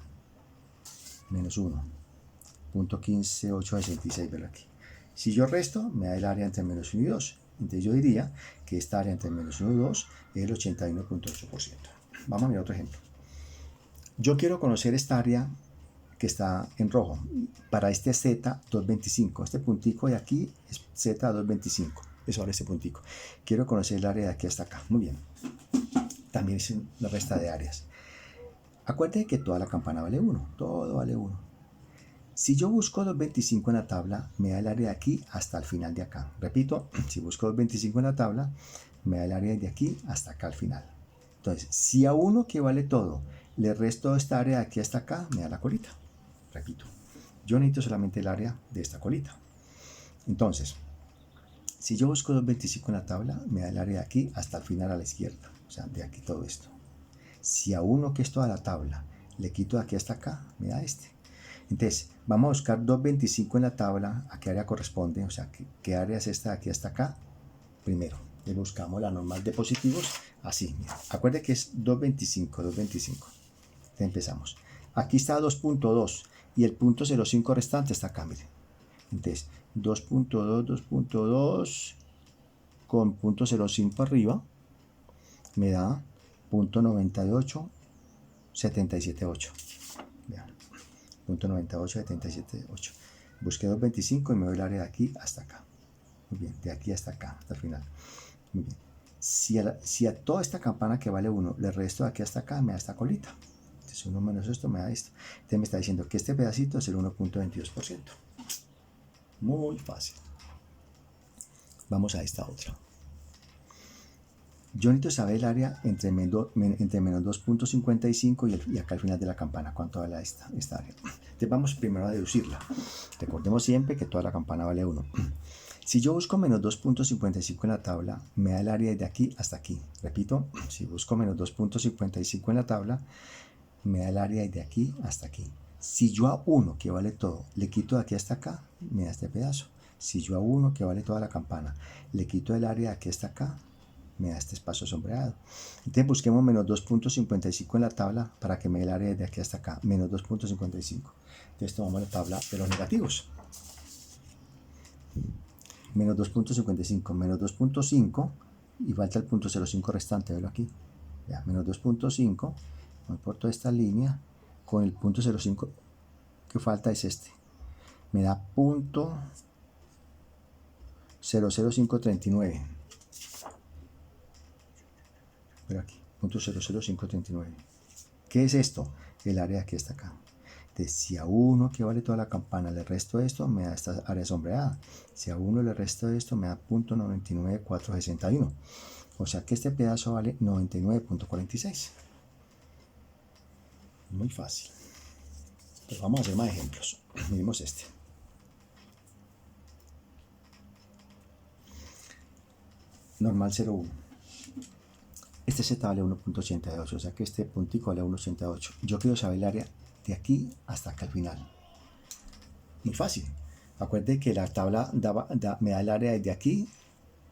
Speaker 1: Menos 1. Punto 15866. Véalo aquí. Si yo resto, me da el área entre menos 1 y 2. Entonces yo diría que esta área entre menos 1 y 2 es el 81.8%. Vamos a mirar otro ejemplo. Yo quiero conocer esta área que está en rojo para este Z225. Este puntico de aquí es Z225. Eso ahora este puntico. Quiero conocer el área de aquí hasta acá. Muy bien. También es la resta de áreas. Acuérdate que toda la campana vale 1. Todo vale 1. Si yo busco 225 en la tabla, me da el área de aquí hasta el final de acá. Repito, si busco 225 en la tabla, me da el área de aquí hasta acá al final. Entonces, si a 1 que vale todo, le resto esta área de aquí hasta acá, me da la colita. Repito, yo necesito solamente el área de esta colita. Entonces, si yo busco 225 en la tabla, me da el área de aquí hasta el final a la izquierda. O sea, de aquí todo esto. Si a 1 que es toda la tabla, le quito de aquí hasta acá, me da este. Entonces, vamos a buscar 225 en la tabla, ¿a qué área corresponde? O sea, ¿qué área es esta de aquí hasta acá? Primero, le buscamos la normal de positivos, así, mira. Acuerde que es 225, 225. Entonces empezamos. Aquí está 2.2, y el punto 0,5 restante está acá, miren. Entonces, 2.2, 2.2 con punto 0,5 arriba me da punto 98, 77.8. Vean, punto 98, 77.8. Busqué 2.25 y me doy el área de aquí hasta acá. Muy bien, de aquí hasta acá, hasta el final. Muy bien. Si a toda esta campana que vale 1 le resto de aquí hasta acá, me da esta colita. Entonces 1 menos esto me da esto. Entonces me está diciendo que este pedacito es el 1.22%. Muy fácil. Vamos a esta otra. Yo necesito saber el área entre menos 2.55 y acá al final de la campana. ¿Cuánto vale esta área? Entonces vamos primero a deducirla. Recordemos siempre que toda la campana vale 1. Si yo busco menos 2.55 en la tabla, me da el área de aquí hasta aquí. Repito, si busco menos 2.55 en la tabla, me da el área de aquí hasta aquí. Si yo a 1, que vale todo, le quito de aquí hasta acá, me da este pedazo. Si yo a 1, que vale toda la campana, le quito el área de aquí hasta acá, me da este espacio sombreado. Entonces busquemos menos 2.55 en la tabla para que me dé el área de aquí hasta acá, menos 2.55. Entonces tomamos la tabla de los negativos. Menos 2.55, menos 2.5 y falta el punto 0,5 restante, velo aquí. Ya, menos 2.5, voy por toda esta línea, con el punto 0,5 que falta es este. Me da punto 00539. Pero aquí, punto 00539. ¿Qué es esto? El área de aquí hasta acá. Entonces, si a 1 que vale toda la campana le resto esto, me da esta área sombreada. Si a 1 le resto esto, me da punto 99.461. O sea que este pedazo vale 99.46. Muy fácil. Pues vamos a hacer más ejemplos. Miremos este. Normal 0,1. Este Z vale 1.88, o sea que este puntico vale 1.88. Yo quiero saber el área de aquí hasta acá al final. Muy fácil. Acuérdense que la tabla me da el área desde aquí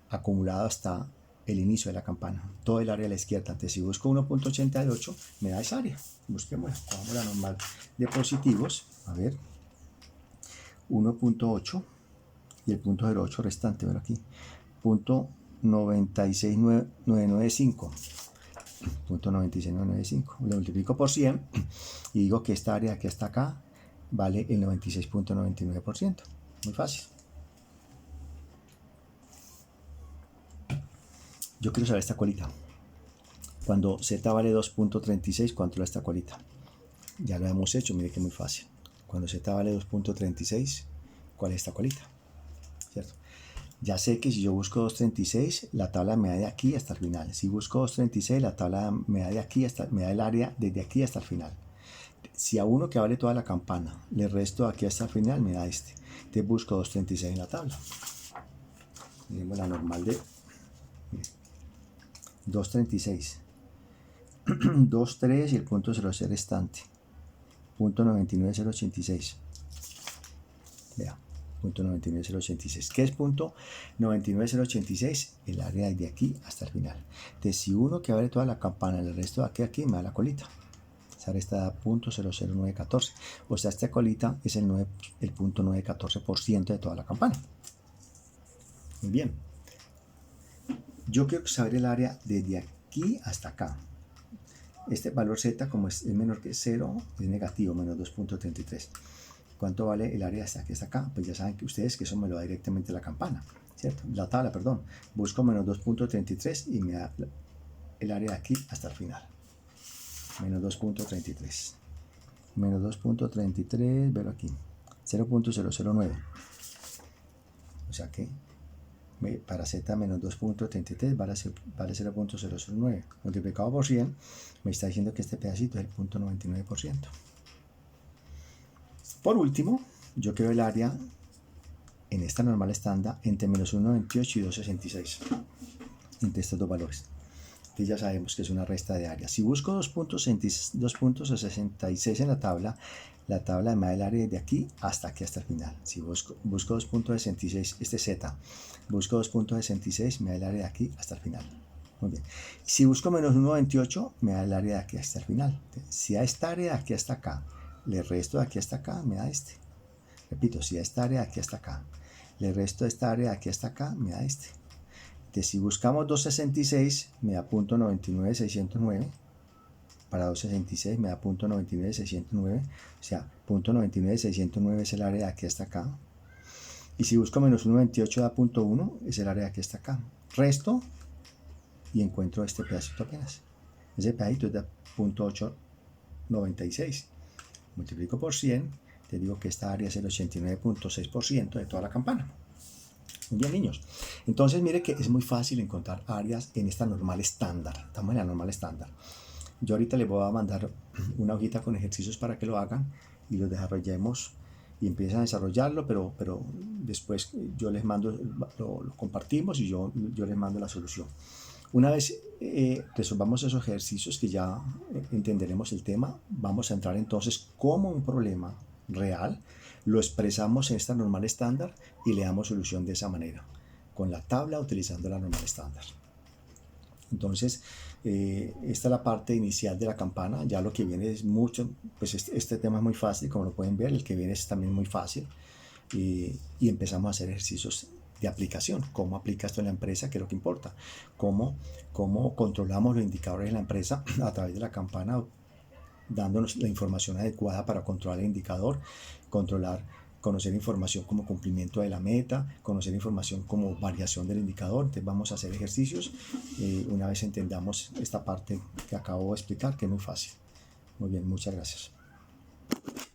Speaker 1: acumulado hasta el inicio de la campana. Todo el área a la izquierda. Entonces si busco 1.88 me da esa área. Busquemos la normal de positivos. A ver. 1.8 y el punto 0.8 restante. Ver aquí. Punto 96995. Punto 96995. Lo multiplico por 100 y digo que esta área que está acá vale el 96.99%. Muy fácil. Yo quiero saber esta colita. Cuando Z vale 2.36, ¿cuánto es esta colita? Ya lo hemos hecho, mire que muy fácil. Cuando Z vale 2.36, ¿cuál es esta colita? ¿Cierto? Ya sé que si yo busco 2.36, la tabla me da de aquí hasta el final. Si busco 2.36, la tabla me da de aquí me da el área desde aquí hasta el final. Si a 1 que vale toda la campana le resto aquí hasta el final, me da este. Entonces busco 2.36 en la tabla. Miremos la normal de 2.36. 2.3 y el punto 0,0 restante. Punto 99.086. Vea. Punto 99.086. ¿Qué es punto 99.086? El área de aquí hasta el final. Entonces, si 1 que vale toda la campana, el resto de aquí a aquí me da la colita. Esa resta da punto 00914. O sea, esta colita es el punto 914% de toda la campana. Muy bien. Yo quiero saber el área desde aquí hasta acá. Este valor Z, como es menor que 0, es negativo, menos 2.33. ¿Cuánto vale el área hasta aquí hasta acá? Pues ya saben que ustedes que eso me lo da directamente la campana, ¿cierto? La tabla, perdón. Busco menos 2.33 y me da el área de aquí hasta el final. Menos 2.33. Menos 2.33, velo aquí. 0.009. O sea que para Z menos 2.33 vale 0.009. Multiplicado por 100, me está diciendo que este pedacito es el punto 99%. Por último, yo quiero el área en esta normal estándar entre menos 1.28 y 2.66. Entre estos dos valores. Entonces ya sabemos que es una resta de área. Si busco 2.66 en la tabla me da el área de aquí hasta aquí, hasta el final. Si busco 2.66, este Z, busco 2.66, me da el área de aquí hasta el final. Muy bien. Si busco menos 1.28, me da el área de aquí hasta el final. Si a esta área de aquí hasta acá le resto de aquí hasta acá, me da este. Repito, si a esta área de aquí hasta acá, le resto esta área de aquí hasta acá, me da este. Entonces, si buscamos 266, me da .99609. Para 266 me da .99609. O sea, .99609 es el área de aquí hasta acá. Y si busco menos 1.28 da .1, es el área de aquí hasta acá. Resto y encuentro este pedacito apenas. Ese pedacito es de .896. Multiplico por 100, te digo que esta área es el 89.6% de toda la campana. Muy bien, niños. Entonces, mire que es muy fácil encontrar áreas en esta normal estándar. Estamos en la normal estándar. Yo ahorita les voy a mandar una hojita con ejercicios para que lo hagan y los desarrollemos y empiezan a desarrollarlo, pero después yo les mando, lo compartimos y yo les mando la solución. Una vez resolvamos esos ejercicios que ya entenderemos el tema, vamos a entrar entonces como un problema real, lo expresamos en esta normal estándar y le damos solución de esa manera, con la tabla utilizando la normal estándar. Entonces, esta es la parte inicial de la campana. Ya lo que viene es mucho, pues este tema es muy fácil, como lo pueden ver, el que viene es también muy fácil. Y empezamos a hacer ejercicios de aplicación. ¿Cómo aplica esto en la empresa? ¿Qué es lo que importa? ¿Cómo controlamos los indicadores de la empresa a través de la campana, dándonos la información adecuada para controlar el indicador, conocer información como cumplimiento de la meta, conocer información como variación del indicador? Entonces vamos a hacer ejercicios una vez entendamos esta parte que acabo de explicar, que es muy fácil. Muy bien, muchas gracias.